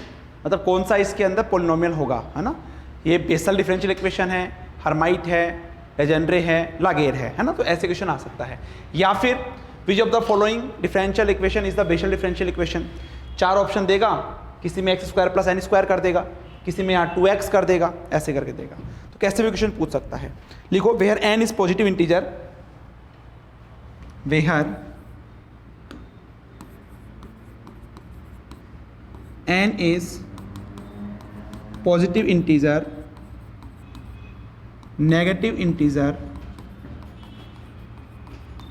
मतलब कौन सा इसके अंदर पोलिनोमियल होगा, है ना। ये बेसल डिफरेंशियल इक्वेशन है, हर्माइट है, लेजेंड्रे है, लागेर है ना। तो ऐसे क्वेश्चन आ सकता है। या फिर which of the following differential equation is the Bessel differential equation, 4 option देगा, किसी में x square plus n square कर देगा, किसी में यहाँ 2x कर देगा, ऐसे करके देगा। तो कैसे भी क्वेश्चन पूछ सकता है। लिखो where n is positive integer, where n is positive integer, negative integer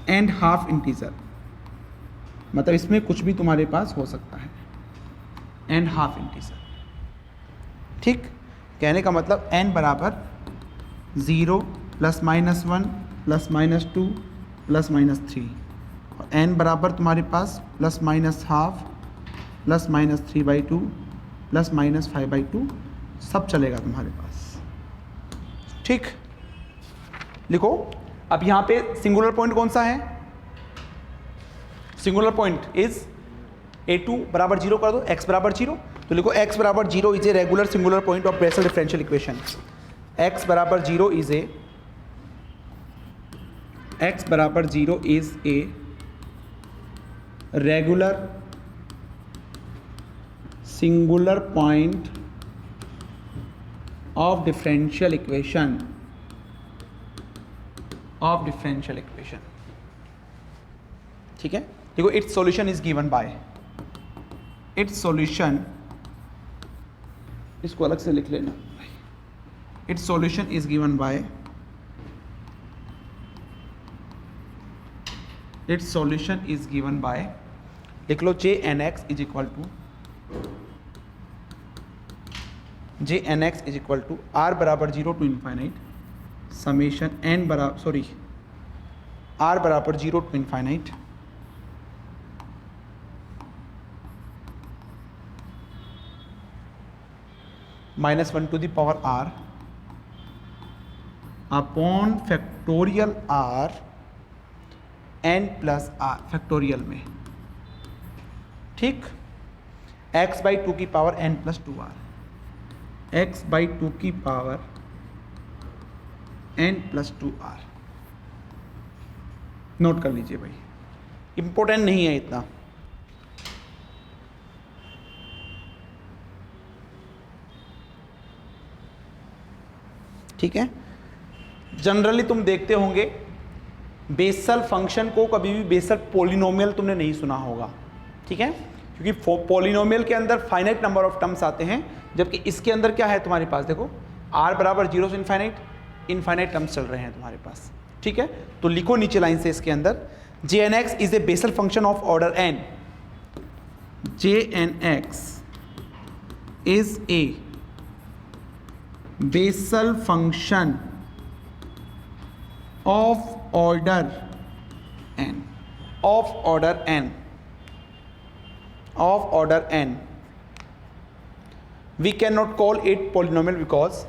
and half integer, मतलब इसमें कुछ भी तुम्हारे पास हो सकता है, एंड हाफ इंटीजर, ठीक। कहने का मतलब n बराबर 0 plus minus 1 plus minus 2 plus minus 3 और n बराबर तुम्हारे पास plus minus half plus minus 3/2 plus minus 5/2 सब चलेगा तुम्हारे पास, ठीक। लिखो अब यहाँ पे सिंगुलर पॉइंट कौन सा है, सिंगुलर पॉइंट इज a2 बराबर 0 कर दो, x बराबर 0, तो लिखो x बराबर 0 is a regular singular point of Bessel differential equation. x बराबर 0 is a regular singular point of differential equation, ठीक है। देखो its solution is given by, its solution, इसको अलग से लिख लेना, its solution is given by, its solution is given by, लिख लो jnx is equal to r बराबर 0 टू इन्फाइनाइट समेशन n बराबर r बराबर 0 to infinite -1 to the power r upon factorial r n plus r factorial में, ठीक। x/2 की power n plus 2r, x/2 की power n plus 2r, note कर लीजिए भाई, इंपॉर्टेंट नहीं है इतना। ठीक है। जनरली तुम देखते होंगे बेसल फंक्शन को कभी भी बेसल पॉलिनोमियल तुमने नहीं सुना होगा, ठीक है, क्योंकि पॉलिनोमियल के अंदर फाइनाइट नंबर ऑफ टर्म्स आते हैं, जबकि इसके अंदर क्या है तुम्हारे पास, देखो r बराबर 0 से इनफाइनाइट टर्म्स चल रहे हैं तुम्हारे पास, ठीक है। तो लिखो नीचे लाइन से इसके अंदर jnx is a basal function of order n, jnx is a basal function of order n, we cannot call it polynomial because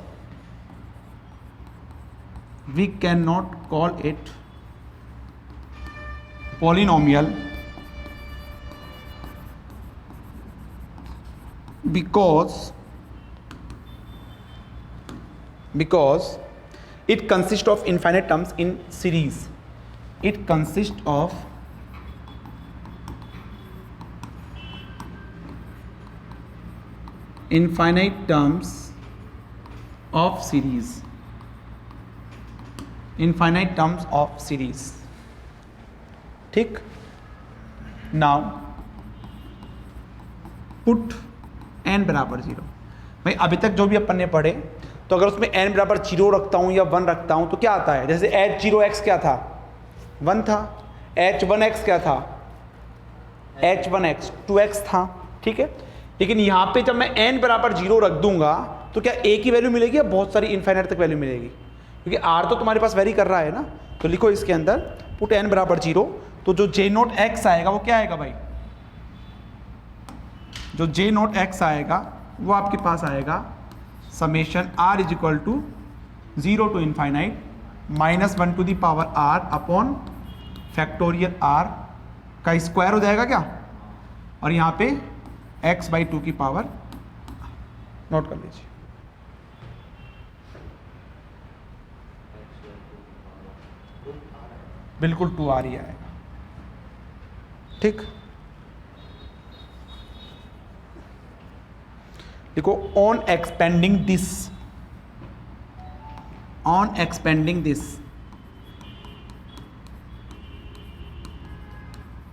we cannot call it polynomial because it consists of infinite terms in series. Infinite terms of series, infinite terms of series. ठीक, now put n बराबर 0। भाई अभी तक जो भी अपन ने पढ़े, तो अगर उसमें n बराबर 0 रखता हूँ या 1 रखता हूँ तो क्या आता है? जैसे h0x क्या था? 1 था। h1x क्या था? h1x 2x था। ठीक है, लेकिन यहाँ पे जब मैं n बराबर 0 रख दूंगा तो क्या a की वैल्यू मिलेगी या बहुत सारी इनफाइनाइट तक वैल्यू मिलेगी? क्योंकि r तो तुम्हारे पास वेरी कर रहा है ना। तो लिखो इसके अंदर पुट n बराबर 0, तो जो j0x आएगा वो क्या आएगा भाई? जो j0x आएगा वो आपके पास आएगा summation r is equal to 0 to infinite -1 to the power r upon factorial r का स्क्वायर हो जाएगा क्या, और यहाँ पे x/2 की पावर, नोट कर लीजिए, बिल्कुल 2r ही आएगा। ठीक, देखो on expanding this, on expanding this,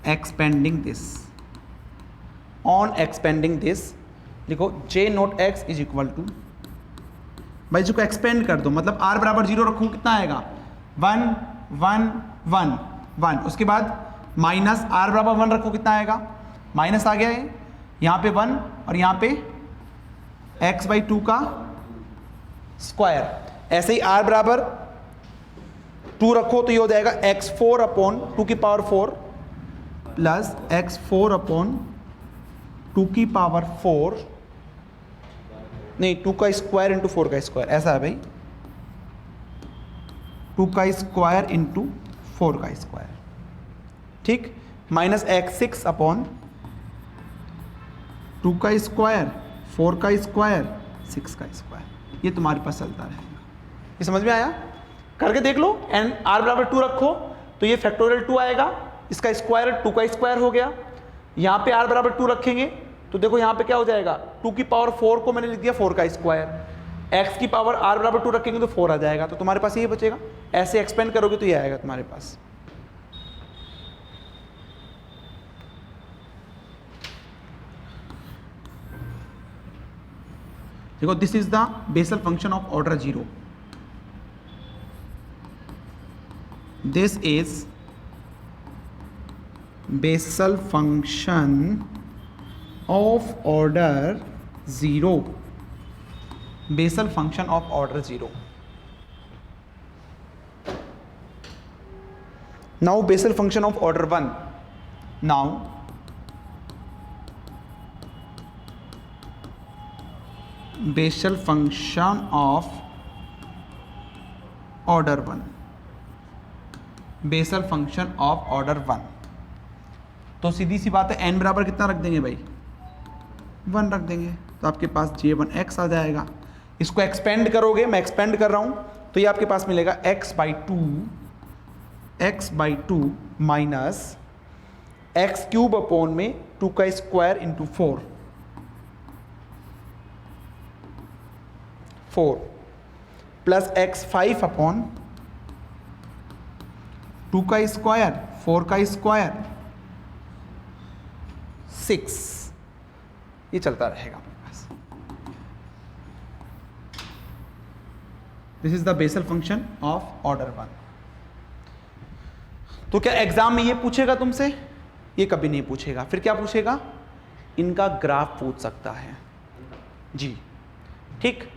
expanding this, on expanding this लिखो j0x इज इक्वल टू, भाई इसको एक्सपेंड कर दो, मतलब r बराबर 0 रखूँ कितना आएगा? 1 1 1 1, उसके बाद माइनस r बराबर 1 रखो कितना आएगा? माइनस आ गया है, यहाँ पे 1 और यहाँ पे x/2 का स्क्वायर। ऐसे ही r बराबर 2 रखो तो ये हो जाएगा x4 अपॉन 2 की पावर 4 प्लस x4 अपॉन 2 की पावर 4, नहीं 2 का स्क्वायर इंटू 4 का स्क्वायर, ऐसा है भाई, 2 का स्क्वायर इंटू 4 का स्क्वायर। ठीक, माइनस x6 अपॉन 2 का स्क्वायर, 4 का स्क्वायर, 6 का स्क्वायर। ये तुम्हारे पास चलता रहेगा। ये समझ में आया? करके देख लो। एंड r बराबर 2 रखो तो ये फैक्टोरियल 2 आएगा, इसका स्क्वायर 2 का स्क्वायर हो गया। यहाँ पे r बराबर 2 रखेंगे तो देखो यहाँ पे क्या हो जाएगा, 2 की पावर 4 को मैंने लिख दिया 4 का स्क्वायर, x की पावर r बराबर 2 रखेंगे तो 4 आ जाएगा, तो तुम्हारे पास ये बचेगा। ऐसे एक्सपेंड करोगे तो ये आएगा तुम्हारे पास। देखो this is the Bessel function of order 0, this is basal function of order 0, basal function of order 0। Now basal function of order 1, now basal function of order 1, basal function of order 1। तो सीधी सी बात है, n बराबर कितना रख देंगे भाई? 1 रख देंगे, तो आपके पास j1x आ जाएगा। इसको एक्सपेंड करोगे, मैं एक्सपेंड कर रहा हूं, तो ये आपके पास मिलेगा x/2 माइनस x³ अपॉन में 2 का square into 4 plus x5 upon 2 का स्क्वायर, 4 का स्क्वायर, 6। ये चलता रहेगा अपने पास। This is the Bessel function of order 1। तो क्या एग्जाम में ये पूछेगा तुमसे? ये कभी नहीं पूछेगा। फिर क्या पूछेगा? इनका ग्राफ पूछ सकता है जी। ठीक,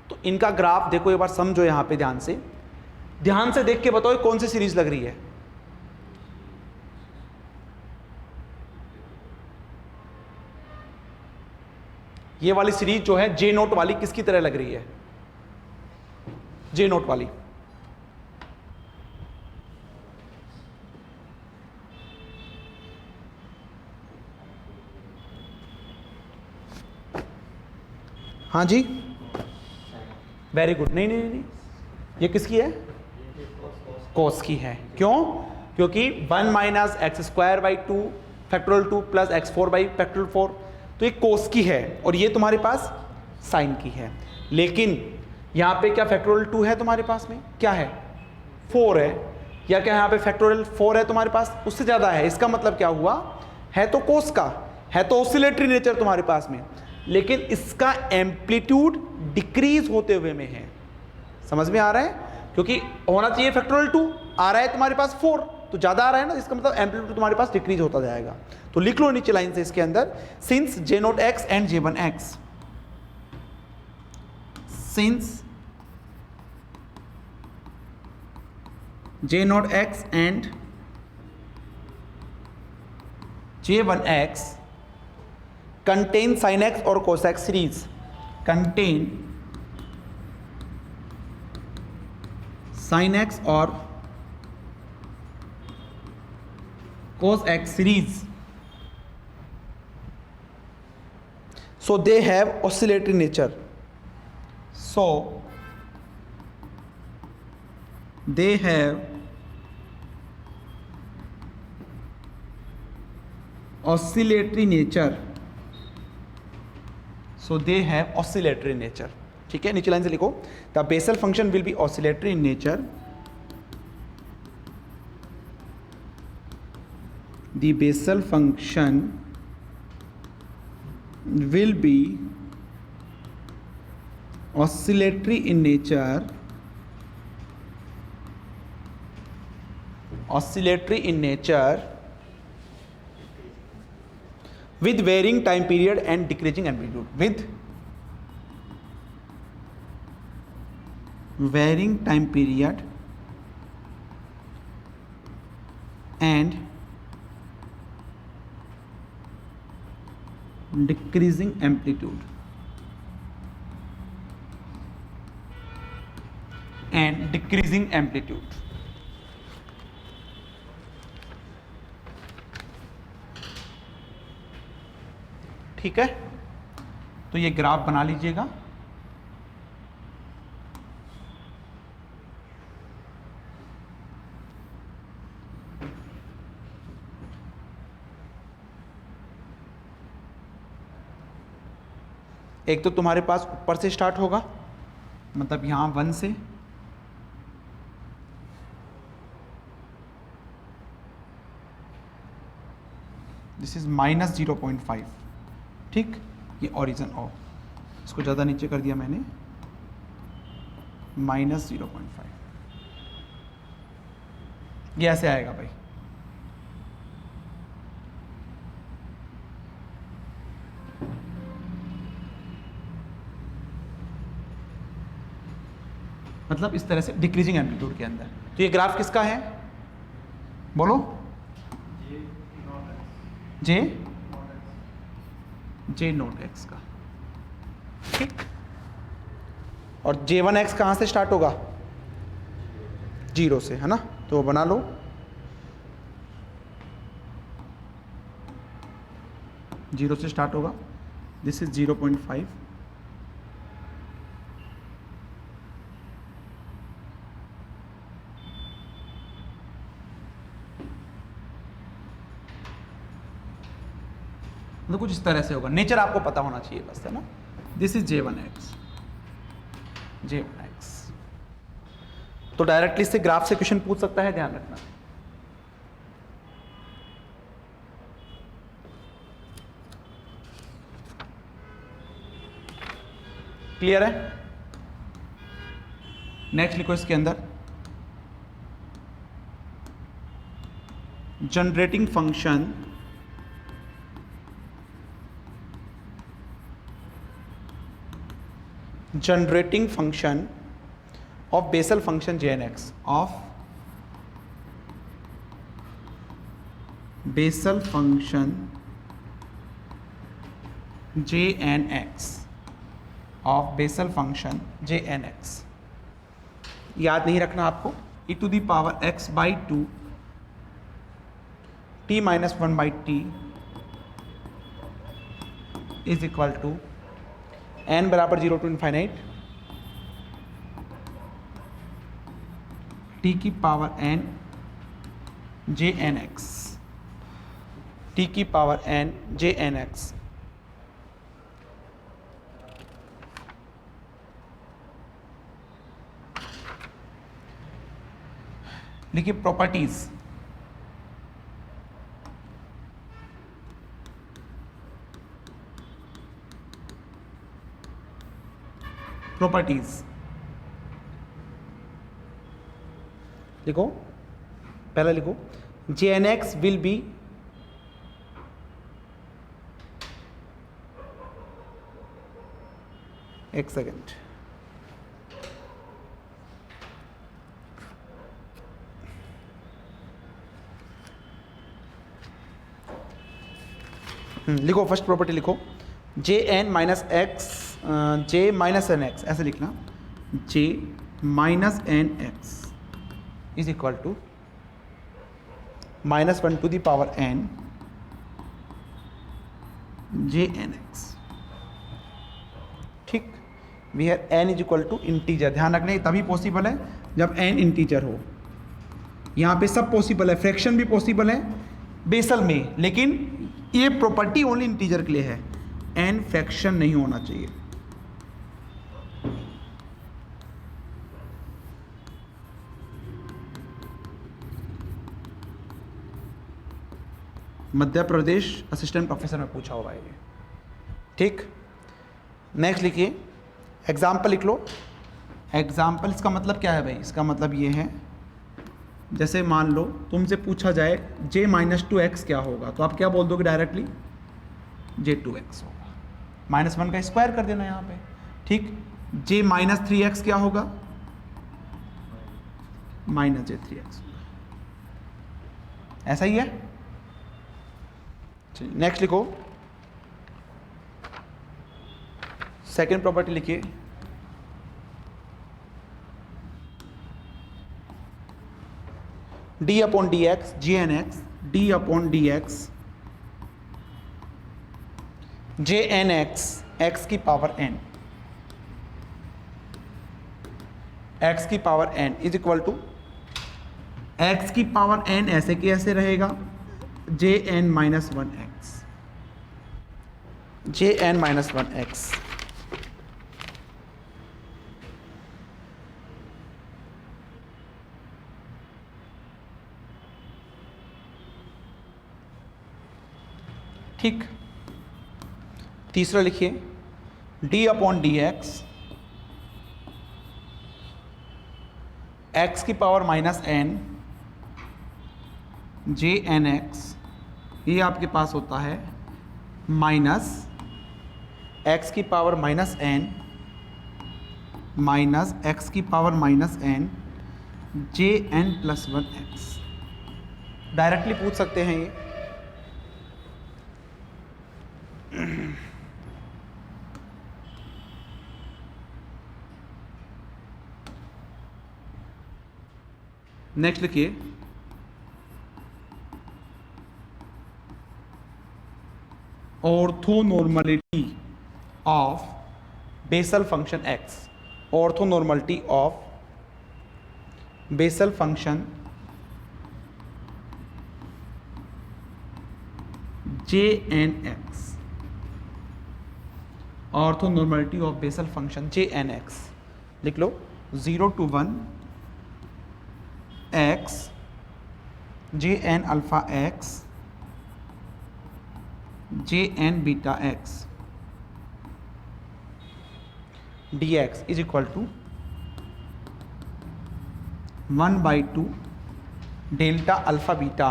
तो इनका ग्राफ देखो एक बार, समझो यहां पे ध्यान से देख के बताओ कौन सी सीरीज लग रही है। ये वाली सीरीज जो है J0 वाली किसकी तरह लग रही है? J0 वाली। हाँ जी, वेरी गुड। नहीं नहीं नहीं, ये किसकी है? कॉस की है। क्यों? क्योंकि 1 minus x² 2 factorial 2 plus x4 factorial 4, तो ये कोस की है। और ये तुम्हारे पास साइन की है। लेकिन यहाँ पे क्या फैक्टोरियल 2 है तुम्हारे पास में, क्या है 4 है, या क्या यहाँ पे फैक्टोरियल 4 है तुम्हारे पास, उससे ज़्यादा है। इसका मतलब क्या हुआ, है तो कोस का, है तो ऑसिलेटरी नेचर तुम्हारे पास में, लेकिन इसका एम्पलीट्यूड डिक्रीज होते हुए में है। समझ में आ रहा है, क्योंकि होना चाहिए फैक्टोरियल 2, आ रहा है तुम्हारे पास 4, तो ज़्यादा आ रहा है ना, इसका मतलब एम्पलीट्यूड तुम्हारे पास डिक्रीज होता जाएगा। तो लिख लो नीचे लाइन से इसके अंदर, since J0x and J1x, since J0x and J1x contain sin x or cos x series, contain sin x or cos x series, so they have oscillatory nature, so they have oscillatory nature, so they have oscillatory nature। ठीक है, नीचे line से लिखो, the Bessel function will be oscillatory in nature, the Bessel function will be oscillatory in nature, oscillatory in nature with varying time period and decreasing amplitude, with varying time period and decreasing amplitude, and decreasing amplitude। ठीक है, तो ये graph बना लीजिएगा। एक तो तुम्हारे पास ऊपर से स्टार्ट होगा, मतलब यहां 1 से, दिस इज -0.5, ठीक, ये ओरिजिन ऑफ, इसको ज़्यादा नीचे कर दिया मैंने, -0.5, ये ऐसे आएगा भाई। मतलब इस तरह से डिक्रीजिंग एम्पलीट्यूड के अंदर। तो ये ग्राफ किसका है, बोलो, J0x का, ठीक। और J1x कहाँ से स्टार्ट होगा, 0 से, है ना, तो बना लो। जीरो से स्टार्ट होगा, दिस इज 0.5, तो कुछ इस तरह से होगा। नेचर आपको पता होना चाहिए बस, है ना। This is J1x, J1x। तो डायरेक्टली से ग्राफ से क्वेश्चन पूछ सकता है, ध्यान रखना। क्लियर है। नेक्स्ट लिखो इसके अंदर, generating function of Bessel function Jnx, of Bessel function Jnx, of Bessel function Jnx। याद नहीं रखना आपको, e to the power x by 2 t minus 1 by t is equal to n बराबर 0 to infinite t की power n Jnx, t की power n Jnx लिखिए properties, properties लिखो, पहला लिखो JNX विल बी एक सेकेंड, लिखो फर्स्ट प्रॉपर्टी लिखो JN minus x, J minus n x, ऐसे लिखना J minus n x is equal to -1 to the power n JNX। ठीक, where n is equal to integer. ध्यान रखना तभी possible है जब n इंटीजर हो। यहाँ पे सब पॉसिबल है, फ्रैक्शन भी पॉसिबल है बेसल में, लेकिन ये प्रॉपर्टी ओनली इंटीजर के लिए है, n फ्रैक्शन नहीं होना चाहिए। मध्य प्रदेश असिस्टेंट प्रोफेसर में पूछा हुआ है ये। ठीक, नेक्स्ट लिखिए एग्जाम्पल लिख लो। एग्जाम्पल इसका मतलब क्या है भाई? इसका मतलब ये है, जैसे मान लो तुमसे पूछा जाए J माइनस 2x क्या होगा, तो आप क्या बोल दोगे डायरेक्टली? J 2x होगा। -1 का स्क्वायर कर देना यहाँ पे। ठीक, J माइनस 3x क्या होगा? माइनस J 3x होगा। ऐसा ही है। नेक्स्ट लिखो, सेकेंड प्रॉपर्टी लिखिए d upon d x JNX, d upon d x JNX x की पावर n, x की power n is equal to x की पावर n ऐसे के ऐसे रहेगा JN minus 1x, JN minus 1x। ठीक, तीसरा लिखिए d upon d x x की पावर माइनस n JNX, ये आपके पास होता है माइनस x की power minus n minus x की power minus n JN plus 1x। Directly पूछ सकते हैं ये। नेक्स्ट लिखिए orthonormality of Bessel function x, orthonormality of Bessel function JNX, orthonormality of Bessel function JNX लिख लो 0 to 1 x JN alpha x JN beta x dx is equal to 1/2 delta alpha beta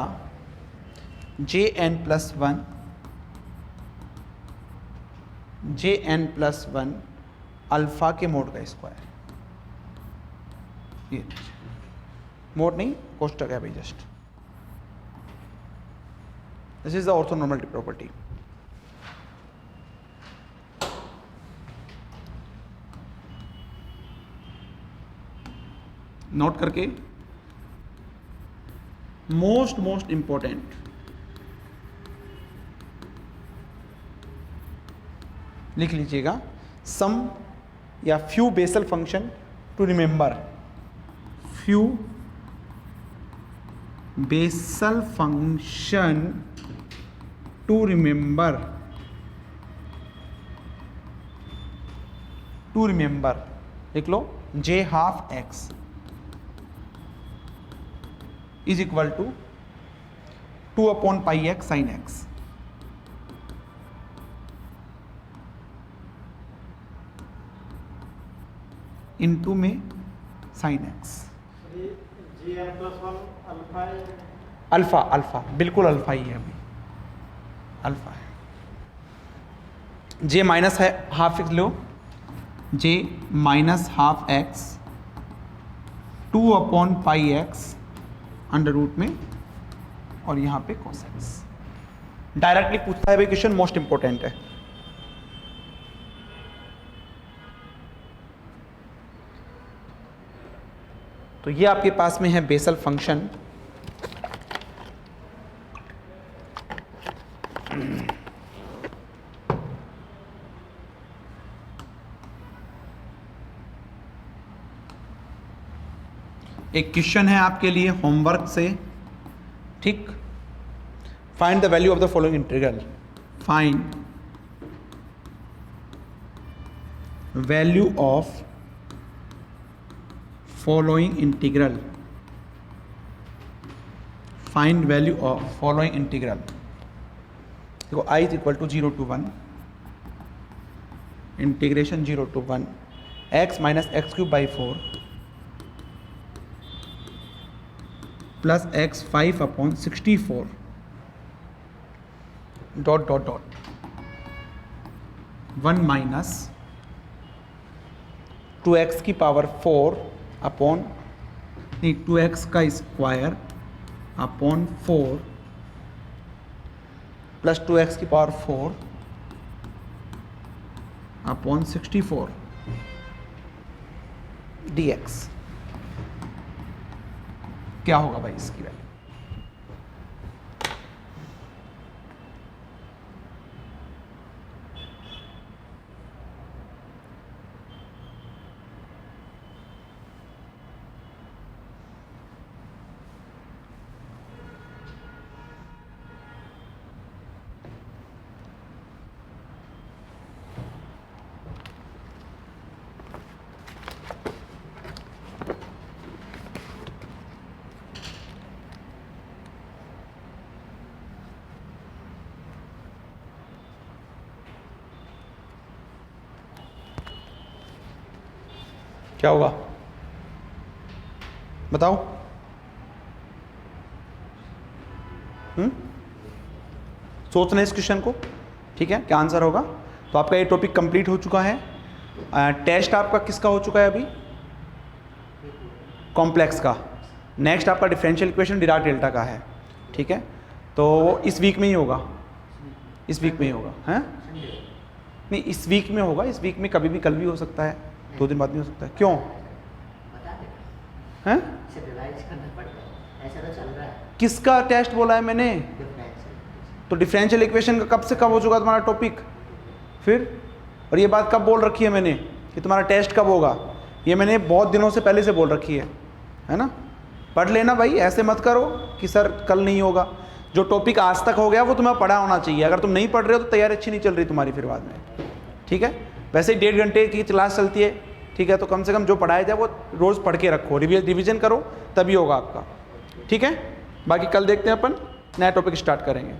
JN plus 1 JN plus 1 alpha के mod का square. ये mod नहीं, कोष्टक है भाई just. This is the orthonormality property. Note करके मोस्ट इंपॉर्टेंट, लिख लीजिएगा सम या few Bessel function to remember, few Bessel function to remember, लिख लो J half x is equal to 2/πx sin x। Into में sin x। अल्फा अल्फा बिल्कुल alpha ही है, अभी अल्फा है। जे माइनस है हाफ एक्स लो, J minus half x 2/πx under root में और यहाँ पे cos x। डायरेक्टली पूछता है भाई क्वेश्चन, मोस्ट इंपॉर्टेंट है। तो ये आपके पास में है बेसल फंक्शन। एक क्वेश्चन है आपके लिए होमवर्क से, ठीक। Find the value of the following integral. Find value of following integral. Find value of following integral. देखो i is equal to 0 to 1 integration 0 to 1 x minus x cube by 4 plus x 5/64 dot dot dot 1 minus 2x की power 4 upon नहीं 2x का square upon 4 plus 2x की power 4 upon 64 dx। क्या होगा भाई इसकी value? क्या होगा बताओ? सोचना इस क्वेश्चन को, ठीक है, क्या आंसर होगा। तो आपका ये टॉपिक कंप्लीट हो चुका है। टेस्ट आपका किसका हो चुका है अभी? कॉम्प्लेक्स का। नेक्स्ट आपका डिफरेंशियल इक्वेशन डिराक डेल्टा का है, ठीक है। तो इस वीक में ही होगा, इस वीक में ही होगा, हैं? नहीं, इस वीक में होगा। इस वीक में कभी भी, कल भी हो सकता है, 2 दिन बाद भी हो सकता है। क्यों हैं? किसका टेस्ट बोला है मैंने? तो डिफरेंशियल इक्वेशन का कब से कब हो चुका तुम्हारा टॉपिक फिर? और ये बात कब बोल रखी है मैंने कि तुम्हारा टेस्ट कब होगा? ये मैंने बहुत दिनों से पहले से बोल रखी है ना। पढ़ लेना भाई, ऐसे मत करो कि सर कल नहीं होगा। जो टॉपिक आज तक हो गया वो तुम्हें पढ़ा होना चाहिए। अगर तुम नहीं पढ़ रहे हो तो तैयारी अच्छी नहीं चल रही तुम्हारी फिर बाद में, ठीक है। वैसे ही 1.5 घंटे की क्लास चलती है, ठीक है। तो कम से कम जो पढ़ाया जाए वो रोज़ पढ़ के रखो, रिवीजन करो, तभी होगा आपका, ठीक है। बाकी कल देखते हैं अपन, नया टॉपिक स्टार्ट करेंगे।